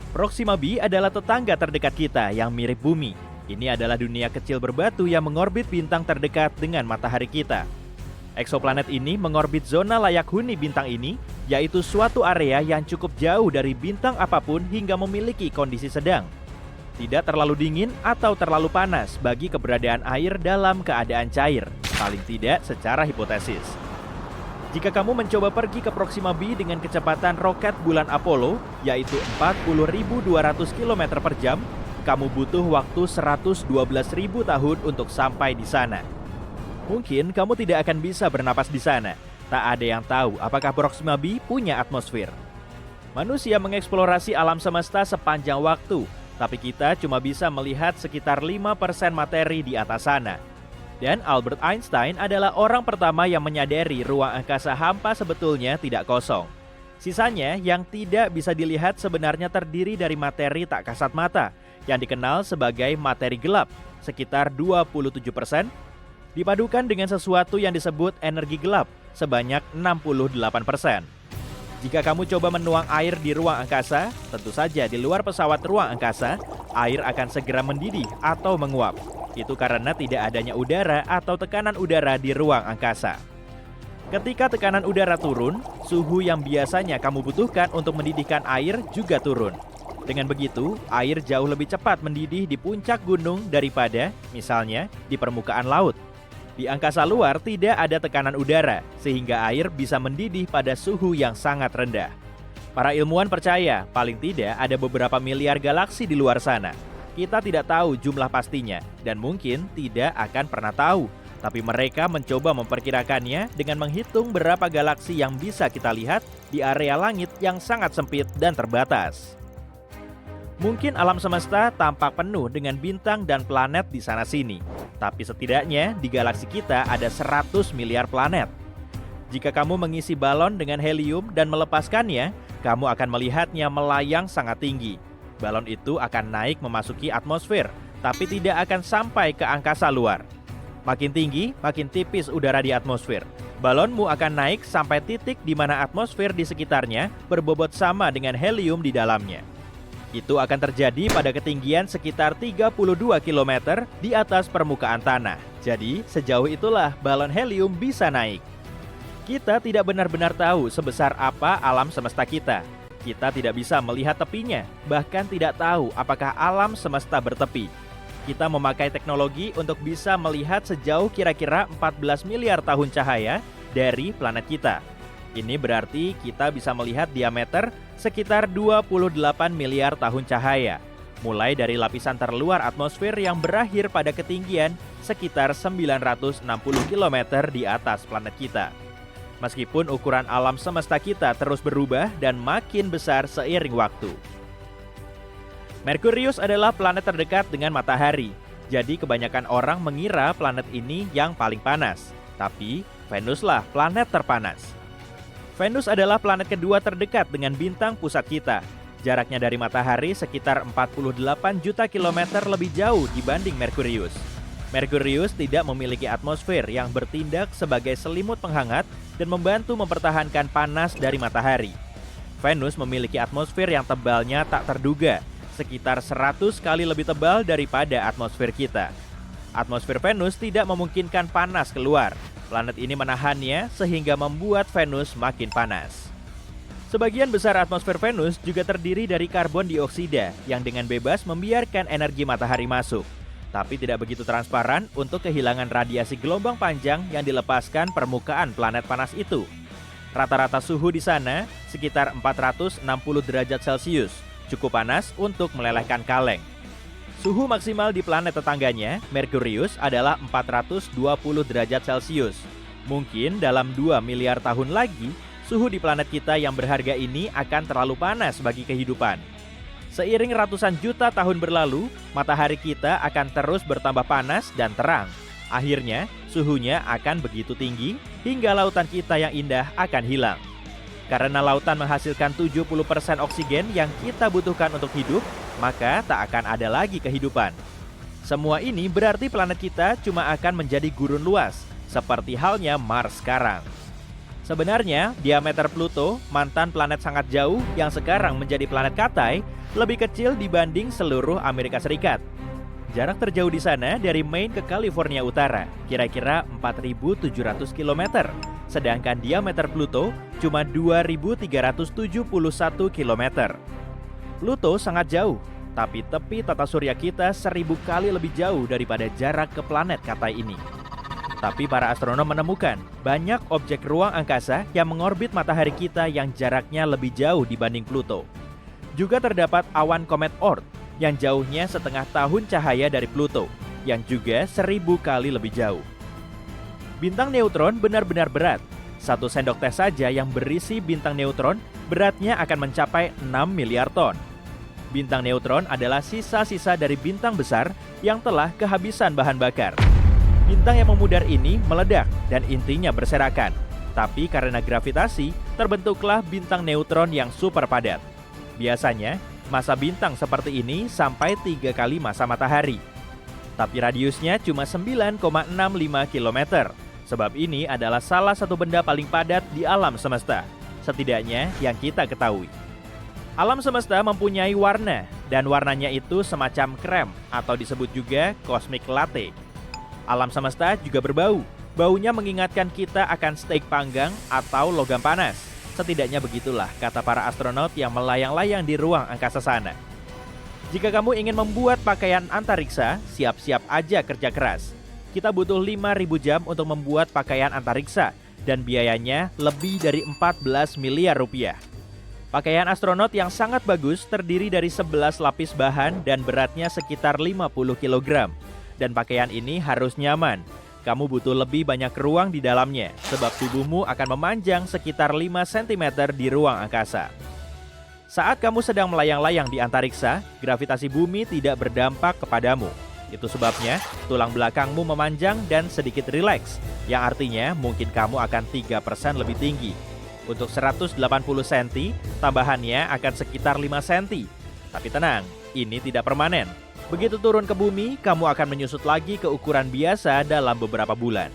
Proxima b adalah tetangga terdekat kita yang mirip bumi. Ini adalah dunia kecil berbatu yang mengorbit bintang terdekat dengan matahari kita. Eksoplanet ini mengorbit zona layak huni bintang ini, yaitu suatu area yang cukup jauh dari bintang apapun hingga memiliki kondisi sedang. Tidak terlalu dingin atau terlalu panas bagi keberadaan air dalam keadaan cair, paling tidak secara hipotesis. Jika kamu mencoba pergi ke Proxima b dengan kecepatan roket bulan Apollo, yaitu 40.200 km per jam, kamu butuh waktu 112.000 tahun untuk sampai di sana. Mungkin kamu tidak akan bisa bernapas di sana. Tak ada yang tahu apakah Proxima b punya atmosfer. Manusia mengeksplorasi alam semesta sepanjang waktu, tapi kita cuma bisa melihat sekitar 5% materi di atas sana. Dan Albert Einstein adalah orang pertama yang menyadari ruang angkasa hampa sebetulnya tidak kosong. Sisanya yang tidak bisa dilihat sebenarnya terdiri dari materi tak kasat mata, yang dikenal sebagai materi gelap, sekitar 27%, dipadukan dengan sesuatu yang disebut energi gelap sebanyak 68%. Jika kamu coba menuang air di ruang angkasa, tentu saja di luar pesawat ruang angkasa, air akan segera mendidih atau menguap. Itu karena tidak adanya udara atau tekanan udara di ruang angkasa. Ketika tekanan udara turun, suhu yang biasanya kamu butuhkan untuk mendidihkan air juga turun. Dengan begitu, air jauh lebih cepat mendidih di puncak gunung daripada, misalnya, di permukaan laut. Di angkasa luar tidak ada tekanan udara, sehingga air bisa mendidih pada suhu yang sangat rendah. Para ilmuwan percaya, paling tidak ada beberapa miliar galaksi di luar sana. Kita tidak tahu jumlah pastinya, dan mungkin tidak akan pernah tahu. Tapi mereka mencoba memperkirakannya dengan menghitung berapa galaksi yang bisa kita lihat di area langit yang sangat sempit dan terbatas. Mungkin alam semesta tampak penuh dengan bintang dan planet di sana-sini. Tapi setidaknya di galaksi kita ada 100 miliar planet. Jika kamu mengisi balon dengan helium dan melepaskannya, kamu akan melihatnya melayang sangat tinggi. Balon itu akan naik memasuki atmosfer, tapi tidak akan sampai ke angkasa luar. Makin tinggi, makin tipis udara di atmosfer. Balonmu akan naik sampai titik di mana atmosfer di sekitarnya berbobot sama dengan helium di dalamnya. Itu akan terjadi pada ketinggian sekitar 32 km di atas permukaan tanah. Jadi, sejauh itulah balon helium bisa naik. Kita tidak benar-benar tahu sebesar apa alam semesta kita. Kita tidak bisa melihat tepinya, bahkan tidak tahu apakah alam semesta bertepi. Kita memakai teknologi untuk bisa melihat sejauh kira-kira 14 miliar tahun cahaya dari planet kita. Ini berarti kita bisa melihat diameter sekitar 28 miliar tahun cahaya. mulai dari lapisan terluar atmosfer yang berakhir pada ketinggian sekitar 960 km di atas planet kita. Meskipun ukuran alam semesta kita terus berubah dan makin besar seiring waktu. Merkurius adalah planet terdekat dengan matahari, jadi kebanyakan orang mengira planet ini yang paling panas. Tapi, Venuslah planet terpanas. Venus adalah planet kedua terdekat dengan bintang pusat kita. Jaraknya dari matahari sekitar 48 juta kilometer lebih jauh dibanding Merkurius. Merkurius tidak memiliki atmosfer yang bertindak sebagai selimut penghangat dan membantu mempertahankan panas dari matahari. Venus memiliki atmosfer yang tebalnya tak terduga, sekitar 100 kali lebih tebal daripada atmosfer kita. Atmosfer Venus tidak memungkinkan panas keluar. Planet ini menahannya sehingga membuat Venus makin panas. Sebagian besar atmosfer Venus juga terdiri dari karbon dioksida yang dengan bebas membiarkan energi matahari masuk, tapi tidak begitu transparan untuk kehilangan radiasi gelombang panjang yang dilepaskan permukaan planet panas itu. Rata-rata suhu di sana sekitar 460 derajat Celcius. Cukup panas untuk melelehkan kaleng. Suhu maksimal di planet tetangganya, Merkurius, adalah 420 derajat Celcius. Mungkin dalam 2 miliar tahun lagi, suhu di planet kita yang berharga ini akan terlalu panas bagi kehidupan. Seiring ratusan juta tahun berlalu, matahari kita akan terus bertambah panas dan terang. Akhirnya, suhunya akan begitu tinggi hingga lautan kita yang indah akan hilang. Karena lautan menghasilkan 70% oksigen yang kita butuhkan untuk hidup, maka tak akan ada lagi kehidupan. Semua ini berarti planet kita cuma akan menjadi gurun luas, seperti halnya Mars sekarang. Sebenarnya, diameter Pluto, mantan planet sangat jauh yang sekarang menjadi planet Katai, lebih kecil dibanding seluruh Amerika Serikat. Jarak terjauh di sana dari Maine ke California Utara, kira-kira 4.700 km. Sedangkan diameter Pluto cuma 2.371 km. Pluto sangat jauh, tapi tepi tata surya kita 1.000 kali lebih jauh daripada jarak ke planet Katai ini. Tapi para astronom menemukan banyak objek ruang angkasa yang mengorbit matahari kita yang jaraknya lebih jauh dibanding Pluto. Juga terdapat awan komet Oort yang jauhnya setengah tahun cahaya dari Pluto, yang juga 1.000 kali lebih jauh. Bintang neutron benar-benar berat. 1 sendok teh saja yang berisi bintang neutron beratnya akan mencapai 6 miliar ton. Bintang neutron adalah sisa-sisa dari bintang besar yang telah kehabisan bahan bakar. Bintang yang memudar ini meledak dan intinya berserakan. Tapi karena gravitasi, terbentuklah bintang neutron yang super padat. Biasanya, massa bintang seperti ini sampai 3 kali massa matahari. Tapi radiusnya cuma 9,65 km. Sebab ini adalah salah satu benda paling padat di alam semesta, setidaknya yang kita ketahui. Alam semesta mempunyai warna, dan warnanya itu semacam krem atau disebut juga cosmic latte. Alam semesta juga berbau. Baunya mengingatkan kita akan steak panggang atau logam panas. Setidaknya begitulah kata para astronot yang melayang-layang di ruang angkasa sana. Jika kamu ingin membuat pakaian antariksa, siap-siap aja kerja keras. Kita butuh 5.000 jam untuk membuat pakaian antariksa dan biayanya lebih dari 14 miliar rupiah. Pakaian astronot yang sangat bagus terdiri dari 11 lapis bahan dan beratnya sekitar 50 kg. Dan pakaian ini harus nyaman. Kamu butuh lebih banyak ruang di dalamnya sebab tubuhmu akan memanjang sekitar 5 cm di ruang angkasa. Saat kamu sedang melayang-layang di antariksa, gravitasi bumi tidak berdampak kepadamu. Itu sebabnya tulang belakangmu memanjang dan sedikit rileks, yang artinya mungkin kamu akan 3% lebih tinggi. Untuk 180 cm, tambahannya akan sekitar 5 cm. Tapi tenang, ini tidak permanen. Begitu turun ke bumi, kamu akan menyusut lagi ke ukuran biasa dalam beberapa bulan.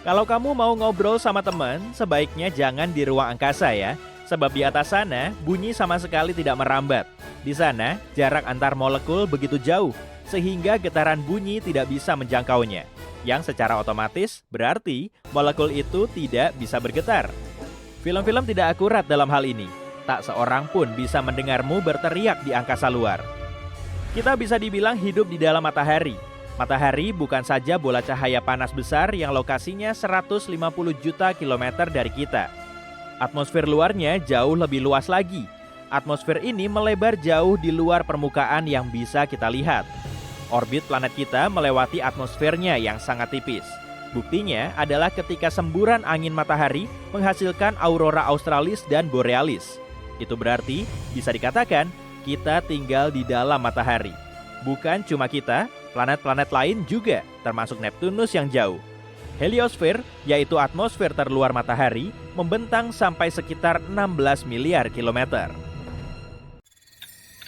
Kalau kamu mau ngobrol sama teman, sebaiknya jangan di ruang angkasa ya, sebab di atas sana bunyi sama sekali tidak merambat. Di sana, jarak antar molekul begitu jauh, sehingga getaran bunyi tidak bisa menjangkaunya. Yang secara otomatis berarti molekul itu tidak bisa bergetar. Film-film tidak akurat dalam hal ini. Tak seorang pun bisa mendengarmu berteriak di angkasa luar. Kita bisa dibilang hidup di dalam matahari. Matahari bukan saja bola cahaya panas besar yang lokasinya 150 juta kilometer dari kita. Atmosfer luarnya jauh lebih luas lagi. Atmosfer ini melebar jauh di luar permukaan yang bisa kita lihat. Orbit planet kita melewati atmosfernya yang sangat tipis. Buktinya adalah ketika semburan angin matahari menghasilkan aurora australis dan borealis. Itu berarti bisa dikatakan kita tinggal di dalam matahari. Bukan cuma kita, planet-planet lain juga, termasuk Neptunus yang jauh. Heliosfer, yaitu atmosfer terluar matahari, membentang sampai sekitar 16 miliar kilometer.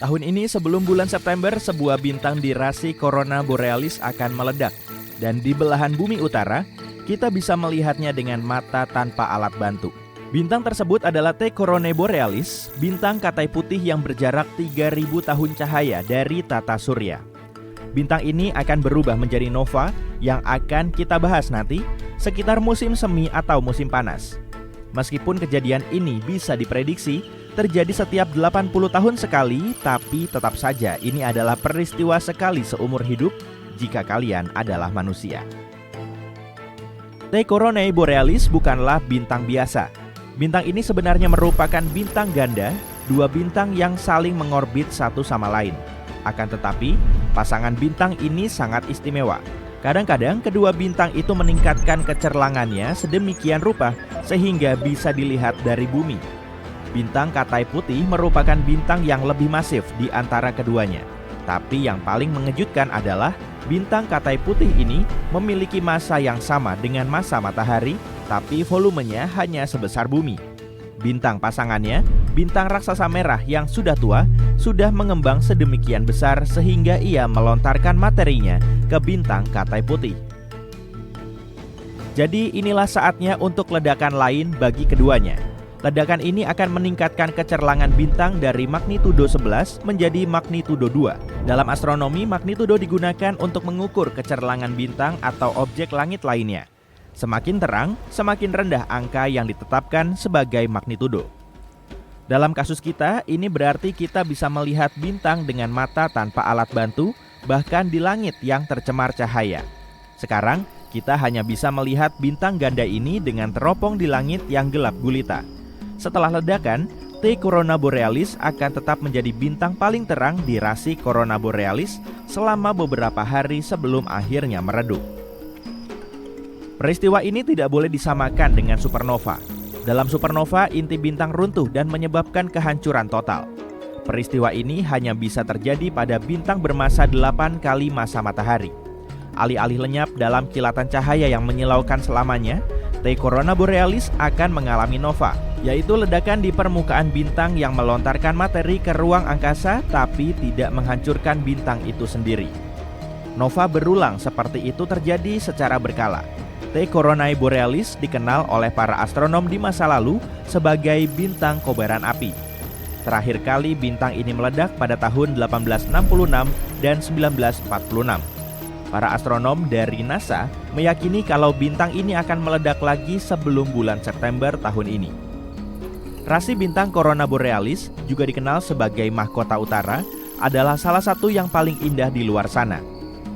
Tahun ini sebelum bulan September, sebuah bintang di rasi Corona Borealis akan meledak. Dan di belahan bumi utara, kita bisa melihatnya dengan mata tanpa alat bantu. Bintang tersebut adalah T Coronae Borealis, bintang katai putih yang berjarak 3.000 tahun cahaya dari tata surya. Bintang ini akan berubah menjadi nova yang akan kita bahas nanti sekitar musim semi atau musim panas. Meskipun kejadian ini bisa diprediksi terjadi setiap 80 tahun sekali, tapi tetap saja ini adalah peristiwa sekali seumur hidup jika kalian adalah manusia. T Coronae Borealis bukanlah bintang biasa. Bintang ini sebenarnya merupakan bintang ganda, dua bintang yang saling mengorbit satu sama lain. Akan tetapi, pasangan bintang ini sangat istimewa. Kadang-kadang kedua bintang itu meningkatkan kecerlangannya sedemikian rupa sehingga bisa dilihat dari bumi. Bintang katai putih merupakan bintang yang lebih masif di antara keduanya. Tapi yang paling mengejutkan adalah bintang katai putih ini memiliki massa yang sama dengan massa matahari, tapi volumenya hanya sebesar bumi. Bintang pasangannya, bintang raksasa merah yang sudah tua, sudah mengembang sedemikian besar sehingga ia melontarkan materinya ke bintang katai putih. Jadi inilah saatnya untuk ledakan lain bagi keduanya. Ledakan ini akan meningkatkan kecerlangan bintang dari magnitudo 11 menjadi magnitudo 2. Dalam astronomi, magnitudo digunakan untuk mengukur kecerlangan bintang atau objek langit lainnya. Semakin terang, semakin rendah angka yang ditetapkan sebagai magnitudo. Dalam kasus kita, ini berarti kita bisa melihat bintang dengan mata tanpa alat bantu, bahkan di langit yang tercemar cahaya. Sekarang, kita hanya bisa melihat bintang ganda ini dengan teropong di langit yang gelap gulita. Setelah ledakan, T Corona Borealis akan tetap menjadi bintang paling terang di rasi Corona Borealis selama beberapa hari sebelum akhirnya meredup. Peristiwa ini tidak boleh disamakan dengan supernova. Dalam supernova, inti bintang runtuh dan menyebabkan kehancuran total. Peristiwa ini hanya bisa terjadi pada bintang bermassa 8 kali massa matahari. Alih-alih lenyap dalam kilatan cahaya yang menyilaukan selamanya, T Corona Borealis akan mengalami nova, yaitu ledakan di permukaan bintang yang melontarkan materi ke ruang angkasa tapi tidak menghancurkan bintang itu sendiri. Nova berulang seperti itu terjadi secara berkala. T Coronae Borealis dikenal oleh para astronom di masa lalu sebagai bintang kobaran api. Terakhir kali bintang ini meledak pada tahun 1866 dan 1946. Para astronom dari NASA meyakini kalau bintang ini akan meledak lagi sebelum bulan September tahun ini. Rasi bintang Corona Borealis, juga dikenal sebagai mahkota utara, adalah salah satu yang paling indah di luar sana.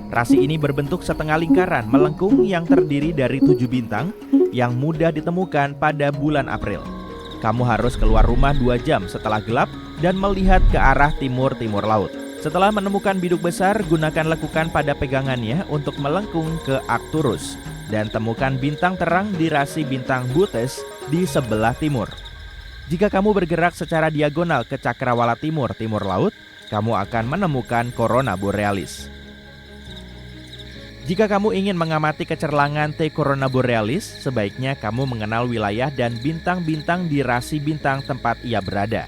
Rasi ini berbentuk setengah lingkaran melengkung yang terdiri dari 7 bintang yang mudah ditemukan pada bulan April. Kamu harus keluar rumah 2 jam setelah gelap dan melihat ke arah timur-timur laut. Setelah menemukan biduk besar, gunakan lekukan pada pegangannya untuk melengkung ke Arcturus dan temukan bintang terang di rasi bintang Bootes di sebelah timur. Jika kamu bergerak secara diagonal ke cakrawala timur-timur laut, kamu akan menemukan Corona Borealis. Jika kamu ingin mengamati kecerlangan T Corona Borealis, sebaiknya kamu mengenal wilayah dan bintang-bintang di rasi bintang tempat ia berada.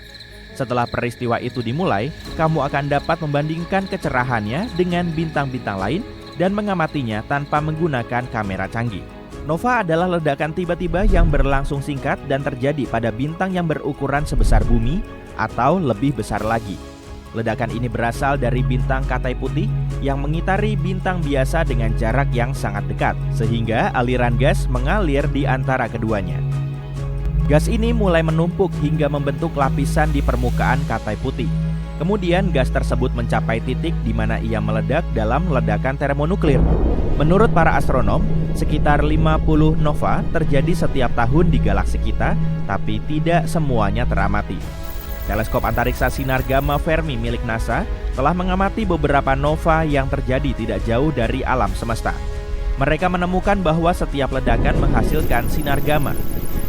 Setelah peristiwa itu dimulai, kamu akan dapat membandingkan kecerahannya dengan bintang-bintang lain dan mengamatinya tanpa menggunakan kamera canggih. Nova adalah ledakan tiba-tiba yang berlangsung singkat dan terjadi pada bintang yang berukuran sebesar bumi atau lebih besar lagi. Ledakan ini berasal dari bintang katai putih yang mengitari bintang biasa dengan jarak yang sangat dekat, sehingga aliran gas mengalir di antara keduanya. Gas ini mulai menumpuk hingga membentuk lapisan di permukaan katai putih. Kemudian gas tersebut mencapai titik di mana ia meledak dalam ledakan termonuklir. Menurut para astronom, sekitar 50 nova terjadi setiap tahun di galaksi kita, tapi tidak semuanya teramati. Teleskop antariksa sinar gamma Fermi milik NASA telah mengamati beberapa nova yang terjadi tidak jauh dari alam semesta. Mereka menemukan bahwa setiap ledakan menghasilkan sinar gamma.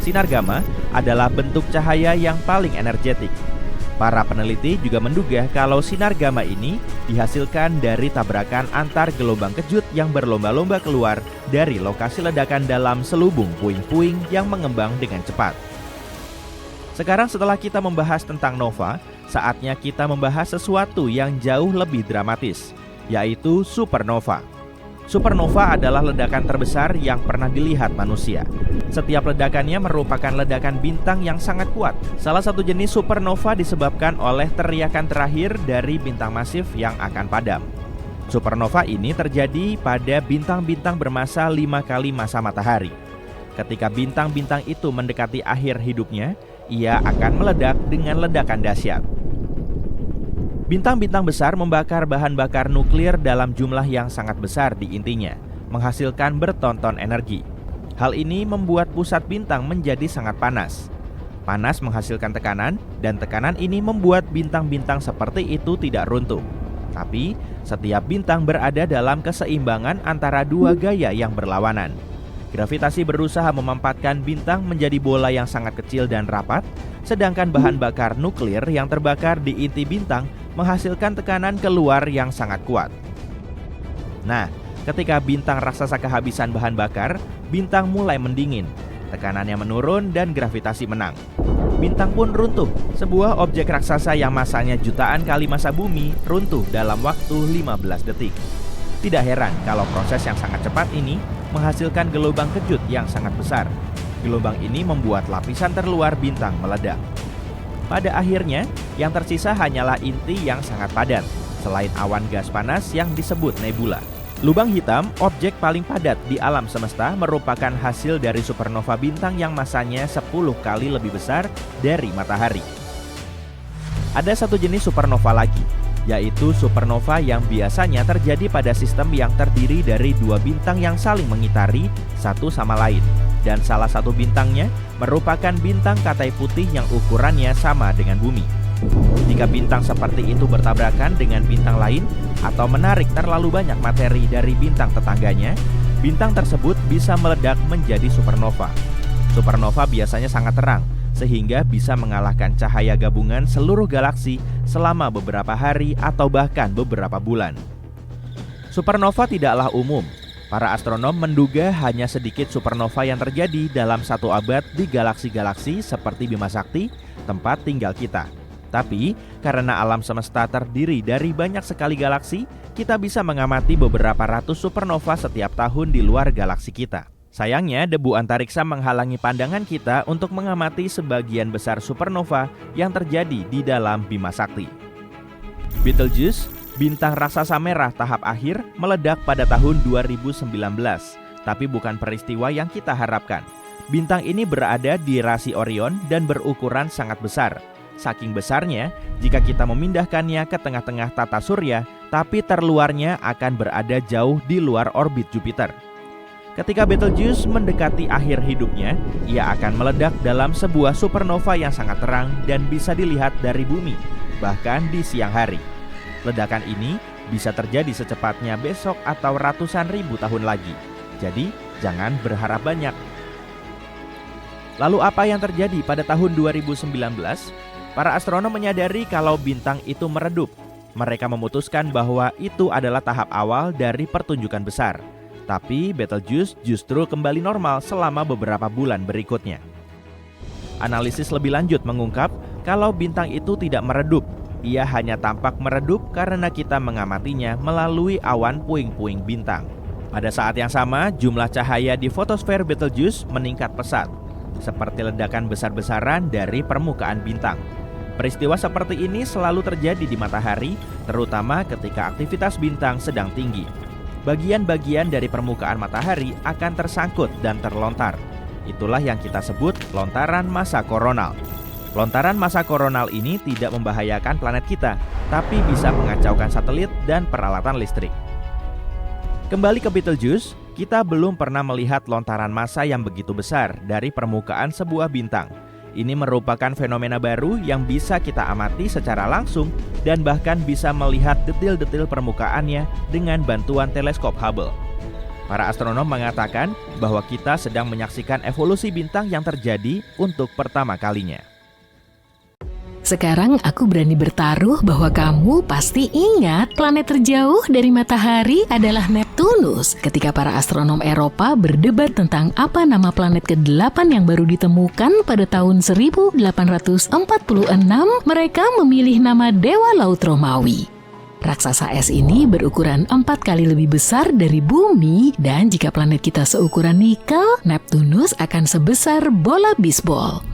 Sinar gamma adalah bentuk cahaya yang paling energetik. Para peneliti juga menduga kalau sinar gamma ini dihasilkan dari tabrakan antar gelombang kejut yang berlomba-lomba keluar dari lokasi ledakan dalam selubung puing-puing yang mengembang dengan cepat. Sekarang setelah kita membahas tentang nova, saatnya kita membahas sesuatu yang jauh lebih dramatis, yaitu supernova. Supernova adalah ledakan terbesar yang pernah dilihat manusia. Setiap ledakannya merupakan ledakan bintang yang sangat kuat. Salah satu jenis supernova disebabkan oleh teriakan terakhir dari bintang masif yang akan padam. Supernova ini terjadi pada bintang-bintang bermasa 5 kali masa matahari. Ketika bintang-bintang itu mendekati akhir hidupnya, ia akan meledak dengan ledakan dahsyat. Bintang-bintang besar membakar bahan bakar nuklir dalam jumlah yang sangat besar di intinya, menghasilkan bertonton energi. Hal ini membuat pusat bintang menjadi sangat panas. Panas menghasilkan tekanan, dan tekanan ini membuat bintang-bintang seperti itu tidak runtuh. Tapi, setiap bintang berada dalam keseimbangan antara dua gaya yang berlawanan. Gravitasi berusaha memampatkan bintang menjadi bola yang sangat kecil dan rapat, sedangkan bahan bakar nuklir yang terbakar di inti bintang menghasilkan tekanan keluar yang sangat kuat. Nah, ketika bintang raksasa kehabisan bahan bakar, bintang mulai mendingin, tekanannya menurun dan gravitasi menang. Bintang pun runtuh. Sebuah objek raksasa yang masanya jutaan kali massa bumi runtuh dalam waktu 15 detik. Tidak heran kalau proses yang sangat cepat ini menghasilkan gelombang kejut yang sangat besar. Gelombang ini membuat lapisan terluar bintang meledak. Pada akhirnya, yang tersisa hanyalah inti yang sangat padat, selain awan gas panas yang disebut nebula. Lubang hitam, objek paling padat di alam semesta, merupakan hasil dari supernova bintang yang masanya 10 kali lebih besar dari matahari. Ada satu jenis supernova lagi, yaitu supernova yang biasanya terjadi pada sistem yang terdiri dari dua bintang yang saling mengitari satu sama lain, dan salah satu bintangnya merupakan bintang katai putih yang ukurannya sama dengan bumi. Jika bintang seperti itu bertabrakan dengan bintang lain atau menarik terlalu banyak materi dari bintang tetangganya, bintang tersebut bisa meledak menjadi supernova. Supernova biasanya sangat terang, sehingga bisa mengalahkan cahaya gabungan seluruh galaksi selama beberapa hari atau bahkan beberapa bulan. Supernova tidaklah umum. Para astronom menduga hanya sedikit supernova yang terjadi dalam satu abad di galaksi-galaksi seperti Bima Sakti, tempat tinggal kita. Tapi, karena alam semesta terdiri dari banyak sekali galaksi, kita bisa mengamati beberapa ratus supernova setiap tahun di luar galaksi kita. Sayangnya, debu antariksa menghalangi pandangan kita untuk mengamati sebagian besar supernova yang terjadi di dalam Bima Sakti. Betelgeuse, bintang raksasa merah tahap akhir, meledak pada tahun 2019, tapi bukan peristiwa yang kita harapkan. Bintang ini berada di rasi Orion dan berukuran sangat besar. Saking besarnya, jika kita memindahkannya ke tengah-tengah tata surya, tapi terluarnya akan berada jauh di luar orbit Jupiter. Ketika Betelgeuse mendekati akhir hidupnya, ia akan meledak dalam sebuah supernova yang sangat terang dan bisa dilihat dari bumi, bahkan di siang hari. Ledakan ini bisa terjadi secepatnya besok atau ratusan ribu tahun lagi. Jadi, jangan berharap banyak. Lalu apa yang terjadi pada tahun 2019? Para astronom menyadari kalau bintang itu meredup. Mereka memutuskan bahwa itu adalah tahap awal dari pertunjukan besar. Tapi Betelgeuse justru kembali normal selama beberapa bulan berikutnya. Analisis lebih lanjut mengungkap kalau bintang itu tidak meredup. Ia hanya tampak meredup karena kita mengamatinya melalui awan puing-puing bintang. Pada saat yang sama, jumlah cahaya di fotosfer Betelgeuse meningkat pesat, seperti ledakan besar-besaran dari permukaan bintang. Peristiwa seperti ini selalu terjadi di matahari, terutama ketika aktivitas bintang sedang tinggi. Bagian-bagian dari permukaan matahari akan tersangkut dan terlontar. Itulah yang kita sebut lontaran massa koronal. Lontaran massa koronal ini tidak membahayakan planet kita, tapi bisa mengacaukan satelit dan peralatan listrik. Kembali ke Betelgeuse, kita belum pernah melihat lontaran massa yang begitu besar dari permukaan sebuah bintang. Ini merupakan fenomena baru yang bisa kita amati secara langsung dan bahkan bisa melihat detil-detil permukaannya dengan bantuan teleskop Hubble. Para astronom mengatakan bahwa kita sedang menyaksikan evolusi bintang yang terjadi untuk pertama kalinya. Sekarang aku berani bertaruh bahwa kamu pasti ingat planet terjauh dari matahari adalah Neptunus. Ketika para astronom Eropa berdebat tentang apa nama planet ke-8 yang baru ditemukan pada tahun 1846, mereka memilih nama Dewa Laut Romawi. Raksasa es ini berukuran 4 kali lebih besar dari bumi, dan jika planet kita seukuran nikel, Neptunus akan sebesar bola bisbol.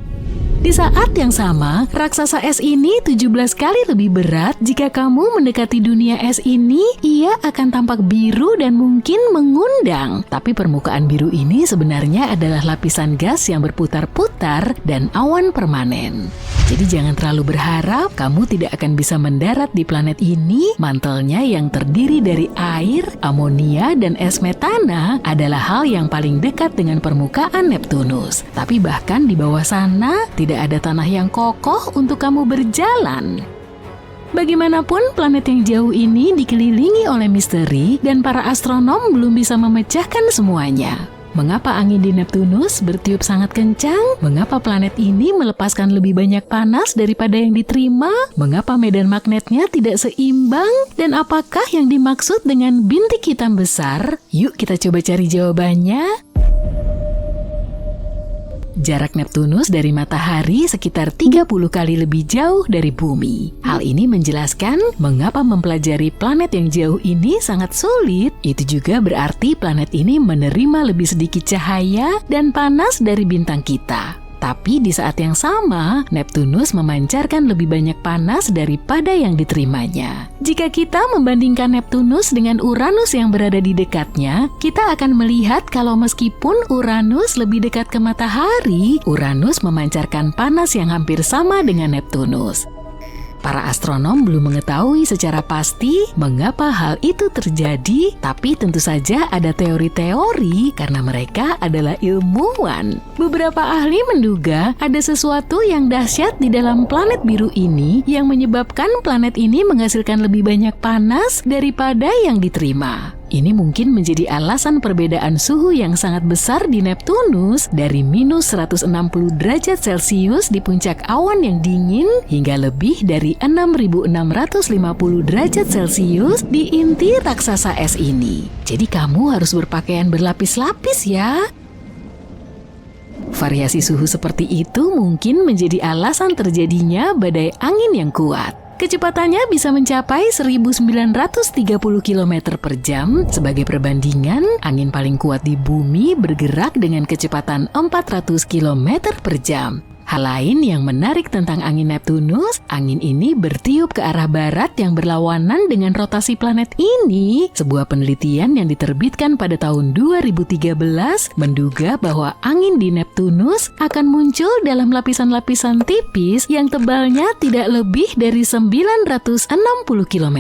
Di saat yang sama, raksasa es ini 17 kali lebih berat. Jika kamu mendekati dunia es ini, ia akan tampak biru dan mungkin mengundang. Tapi permukaan biru ini sebenarnya adalah lapisan gas yang berputar-putar dan awan permanen. Jadi jangan terlalu berharap kamu tidak akan bisa mendarat di planet ini. Mantelnya yang terdiri dari air, amonia, dan es metana adalah hal yang paling dekat dengan permukaan Neptunus. Tapi bahkan di bawah sana, tidak ada tanah yang kokoh untuk kamu berjalan. Bagaimanapun, planet yang jauh ini dikelilingi oleh misteri dan para astronom belum bisa memecahkan semuanya. Mengapa angin di Neptunus bertiup sangat kencang? Mengapa planet ini melepaskan lebih banyak panas daripada yang diterima? Mengapa medan magnetnya tidak seimbang? Dan apakah yang dimaksud dengan bintik hitam besar? Yuk kita coba cari jawabannya. Jarak Neptunus dari matahari sekitar 30 kali lebih jauh dari bumi. Hal ini menjelaskan mengapa mempelajari planet yang jauh ini sangat sulit. Itu juga berarti planet ini menerima lebih sedikit cahaya dan panas dari bintang kita. Tapi di saat yang sama, Neptunus memancarkan lebih banyak panas daripada yang diterimanya. Jika kita membandingkan Neptunus dengan Uranus yang berada di dekatnya, kita akan melihat kalau meskipun Uranus lebih dekat ke matahari, Uranus memancarkan panas yang hampir sama dengan Neptunus. Para astronom belum mengetahui secara pasti mengapa hal itu terjadi, tapi tentu saja ada teori-teori karena mereka adalah ilmuwan. Beberapa ahli menduga ada sesuatu yang dahsyat di dalam planet biru ini yang menyebabkan planet ini menghasilkan lebih banyak panas daripada yang diterima. Ini mungkin menjadi alasan perbedaan suhu yang sangat besar di Neptunus dari minus 160 derajat Celcius di puncak awan yang dingin hingga lebih dari 6.650 derajat Celcius di inti raksasa es ini. Jadi kamu harus berpakaian berlapis-lapis ya. Variasi suhu seperti itu mungkin menjadi alasan terjadinya badai angin yang kuat. Kecepatannya bisa mencapai 1930 km per jam. Sebagai perbandingan, angin paling kuat di bumi bergerak dengan kecepatan 400 km per jam. Hal lain yang menarik tentang angin Neptunus, angin ini bertiup ke arah barat yang berlawanan dengan rotasi planet ini. Sebuah penelitian yang diterbitkan pada tahun 2013 menduga bahwa angin di Neptunus akan muncul dalam lapisan-lapisan tipis yang tebalnya tidak lebih dari 960 km.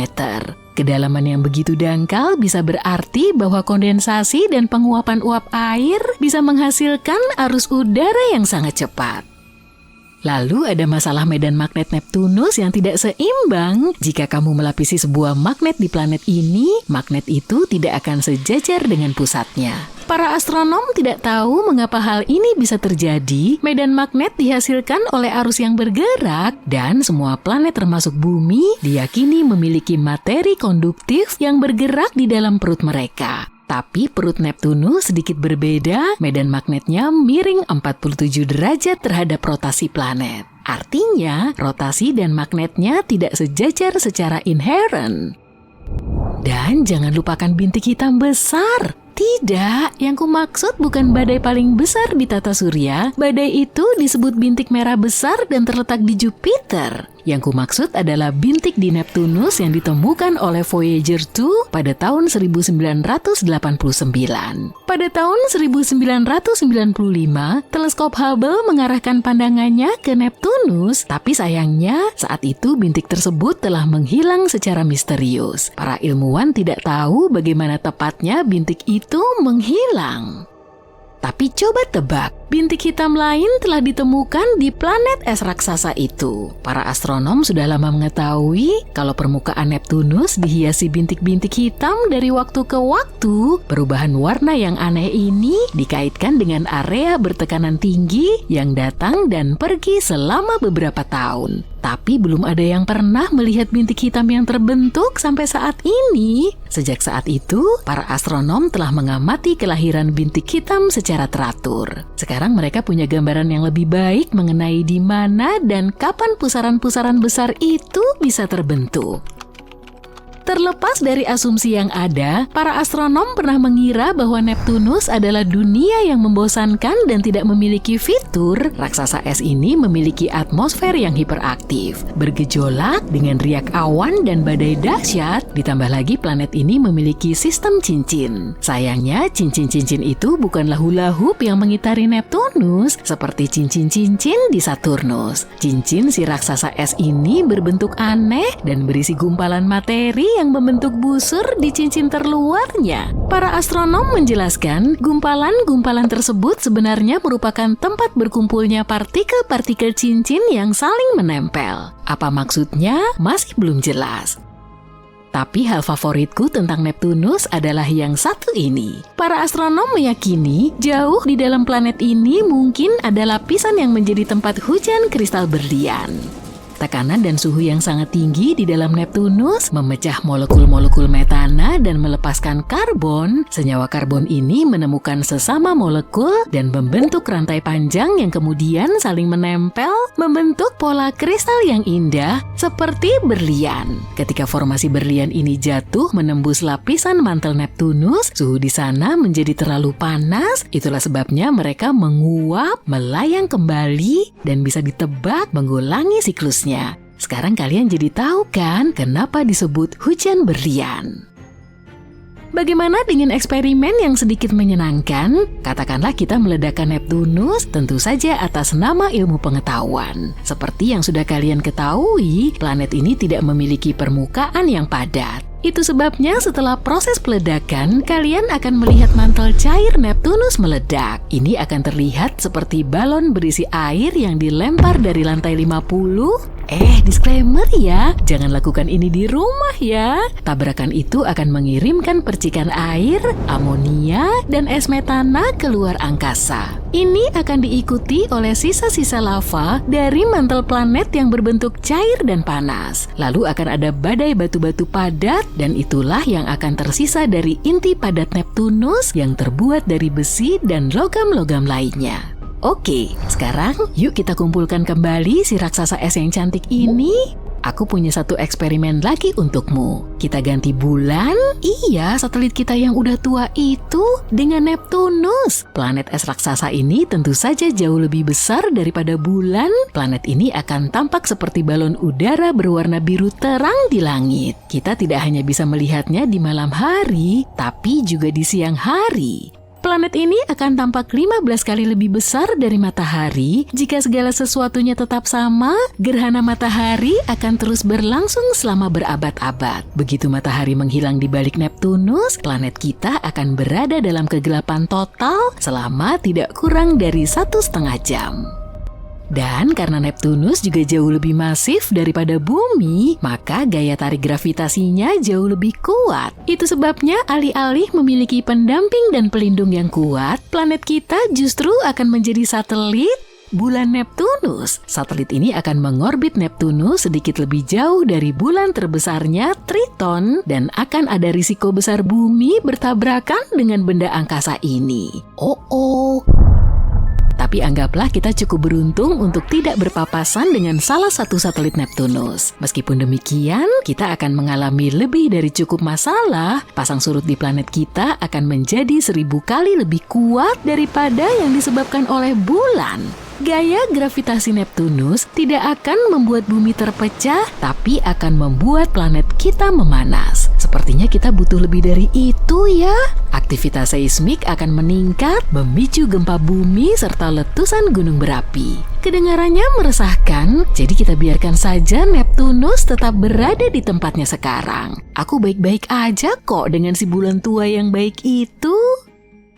Kedalaman yang begitu dangkal bisa berarti bahwa kondensasi dan penguapan uap air bisa menghasilkan arus udara yang sangat cepat. Lalu ada masalah medan magnet Neptunus yang tidak seimbang. Jika kamu melapisi sebuah magnet di planet ini, magnet itu tidak akan sejajar dengan pusatnya. Para astronom tidak tahu mengapa hal ini bisa terjadi. Medan magnet dihasilkan oleh arus yang bergerak, dan semua planet termasuk bumi diyakini memiliki materi konduktif yang bergerak di dalam perut mereka. Tapi perut Neptunus sedikit berbeda, medan magnetnya miring 47 derajat terhadap rotasi planet. Artinya, rotasi dan magnetnya tidak sejajar secara inherent. Dan jangan lupakan bintik hitam besar. Tidak, yang kumaksud bukan badai paling besar di tata surya. Badai itu disebut bintik merah besar dan terletak di Jupiter. Yang kumaksud adalah bintik di Neptunus yang ditemukan oleh Voyager 2 pada tahun 1989. Pada tahun 1995, teleskop Hubble mengarahkan pandangannya ke Neptunus, tapi sayangnya saat itu bintik tersebut telah menghilang secara misterius. Para ilmuwan tidak tahu bagaimana tepatnya bintik itu menghilang. Tapi coba tebak, Bintik hitam lain telah ditemukan di planet es raksasa itu. Para astronom sudah lama mengetahui kalau permukaan Neptunus dihiasi bintik-bintik hitam dari waktu ke waktu. Perubahan warna yang aneh ini dikaitkan dengan area bertekanan tinggi yang datang dan pergi selama beberapa tahun. Tapi belum ada yang pernah melihat bintik hitam yang terbentuk sampai saat ini. Sejak saat itu, para astronom telah mengamati kelahiran bintik hitam secara teratur. Sekarang mereka punya gambaran yang lebih baik mengenai di mana dan kapan pusaran-pusaran besar itu bisa terbentuk. Terlepas dari asumsi yang ada, para astronom pernah mengira bahwa Neptunus adalah dunia yang membosankan dan tidak memiliki fitur. Raksasa es ini memiliki atmosfer yang hiperaktif, bergejolak dengan riak awan dan badai dahsyat, ditambah lagi planet ini memiliki sistem cincin. Sayangnya, cincin-cincin itu bukanlah hula hoop yang mengitari Neptunus, seperti cincin-cincin di Saturnus. Cincin si raksasa es ini berbentuk aneh dan berisi gumpalan materi yang membentuk busur di cincin terluarnya. Para astronom menjelaskan, gumpalan-gumpalan tersebut sebenarnya merupakan tempat berkumpulnya partikel-partikel cincin yang saling menempel. Apa maksudnya? Masih belum jelas. Tapi hal favoritku tentang Neptunus adalah yang satu ini. Para astronom meyakini jauh di dalam planet ini mungkin ada lapisan yang menjadi tempat hujan kristal berlian. Tekanan dan suhu yang sangat tinggi di dalam Neptunus memecah molekul-molekul metana dan melepaskan karbon. Senyawa karbon ini menemukan sesama molekul dan membentuk rantai panjang yang kemudian saling menempel, membentuk pola kristal yang indah seperti berlian. Ketika formasi berlian ini jatuh menembus lapisan mantel Neptunus, suhu di sana menjadi terlalu panas. Itulah sebabnya mereka menguap, melayang kembali, dan bisa ditebak mengulangi siklusnya. Sekarang kalian jadi tahu kan kenapa disebut hujan berlian. Bagaimana dengan eksperimen yang sedikit menyenangkan? Katakanlah kita meledakkan Neptunus, tentu saja atas nama ilmu pengetahuan. Seperti yang sudah kalian ketahui, planet ini tidak memiliki permukaan yang padat. Itu sebabnya setelah proses peledakan, kalian akan melihat mantel cair Neptunus meledak. Ini akan terlihat seperti balon berisi air yang dilempar dari lantai 50. Disclaimer ya, jangan lakukan ini di rumah ya. Tabrakan itu akan mengirimkan percikan air, amonia, dan es metana keluar angkasa. Ini akan diikuti oleh sisa-sisa lava dari mantel planet yang berbentuk cair dan panas. Lalu akan ada badai batu-batu padat, dan itulah yang akan tersisa dari inti padat Neptunus yang terbuat dari besi dan logam-logam lainnya. Oke, sekarang yuk kita kumpulkan kembali si raksasa es yang cantik ini. Aku punya satu eksperimen lagi untukmu. Kita ganti bulan, satelit kita yang udah tua itu, dengan Neptunus. Planet es raksasa ini tentu saja jauh lebih besar daripada bulan. Planet ini akan tampak seperti balon udara berwarna biru terang di langit. Kita tidak hanya bisa melihatnya di malam hari, tapi juga di siang hari. Planet ini akan tampak 15 kali lebih besar dari matahari. Jika segala sesuatunya tetap sama, gerhana matahari akan terus berlangsung selama berabad-abad. Begitu matahari menghilang di balik Neptunus, planet kita akan berada dalam kegelapan total selama tidak kurang dari 1,5 jam. Dan karena Neptunus juga jauh lebih masif daripada bumi, maka gaya tarik gravitasinya jauh lebih kuat. Itu sebabnya alih-alih memiliki pendamping dan pelindung yang kuat, planet kita justru akan menjadi satelit bulan Neptunus. Satelit ini akan mengorbit Neptunus sedikit lebih jauh dari bulan terbesarnya Triton, dan akan ada risiko besar bumi bertabrakan dengan benda angkasa ini. Tapi anggaplah kita cukup beruntung untuk tidak berpapasan dengan salah satu satelit Neptunus. Meskipun demikian, kita akan mengalami lebih dari cukup masalah. Pasang surut di planet kita akan menjadi 1000 kali lebih kuat daripada yang disebabkan oleh bulan. Gaya gravitasi Neptunus tidak akan membuat bumi terpecah, tapi akan membuat planet kita memanas. Sepertinya kita butuh lebih dari itu ya. Aktivitas seismik akan meningkat, memicu gempa bumi serta letusan gunung berapi. Kedengarannya meresahkan, jadi kita biarkan saja Neptunus tetap berada di tempatnya sekarang. Aku baik-baik aja kok dengan si bulan tua yang baik itu.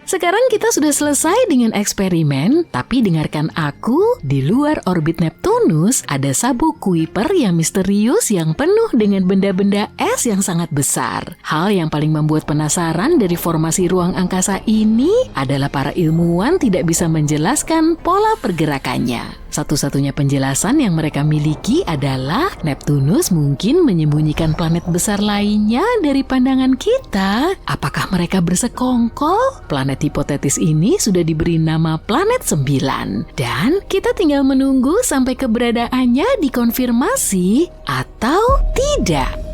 Sekarang kita sudah selesai dengan eksperimen, tapi dengarkan aku, di luar orbit Neptunus ada sabuk Kuiper yang misterius yang penuh dengan benda-benda es yang sangat besar. Hal yang paling membuat penasaran dari formasi ruang angkasa ini adalah para ilmuwan tidak bisa menjelaskan pola pergerakannya. Satu-satunya penjelasan yang mereka miliki adalah Neptunus mungkin menyembunyikan planet besar lainnya dari pandangan kita. Apakah mereka bersekongkol? Planet hipotetis ini sudah diberi nama Planet 9. Dan kita tinggal menunggu sampai keberadaannya dikonfirmasi atau tidak.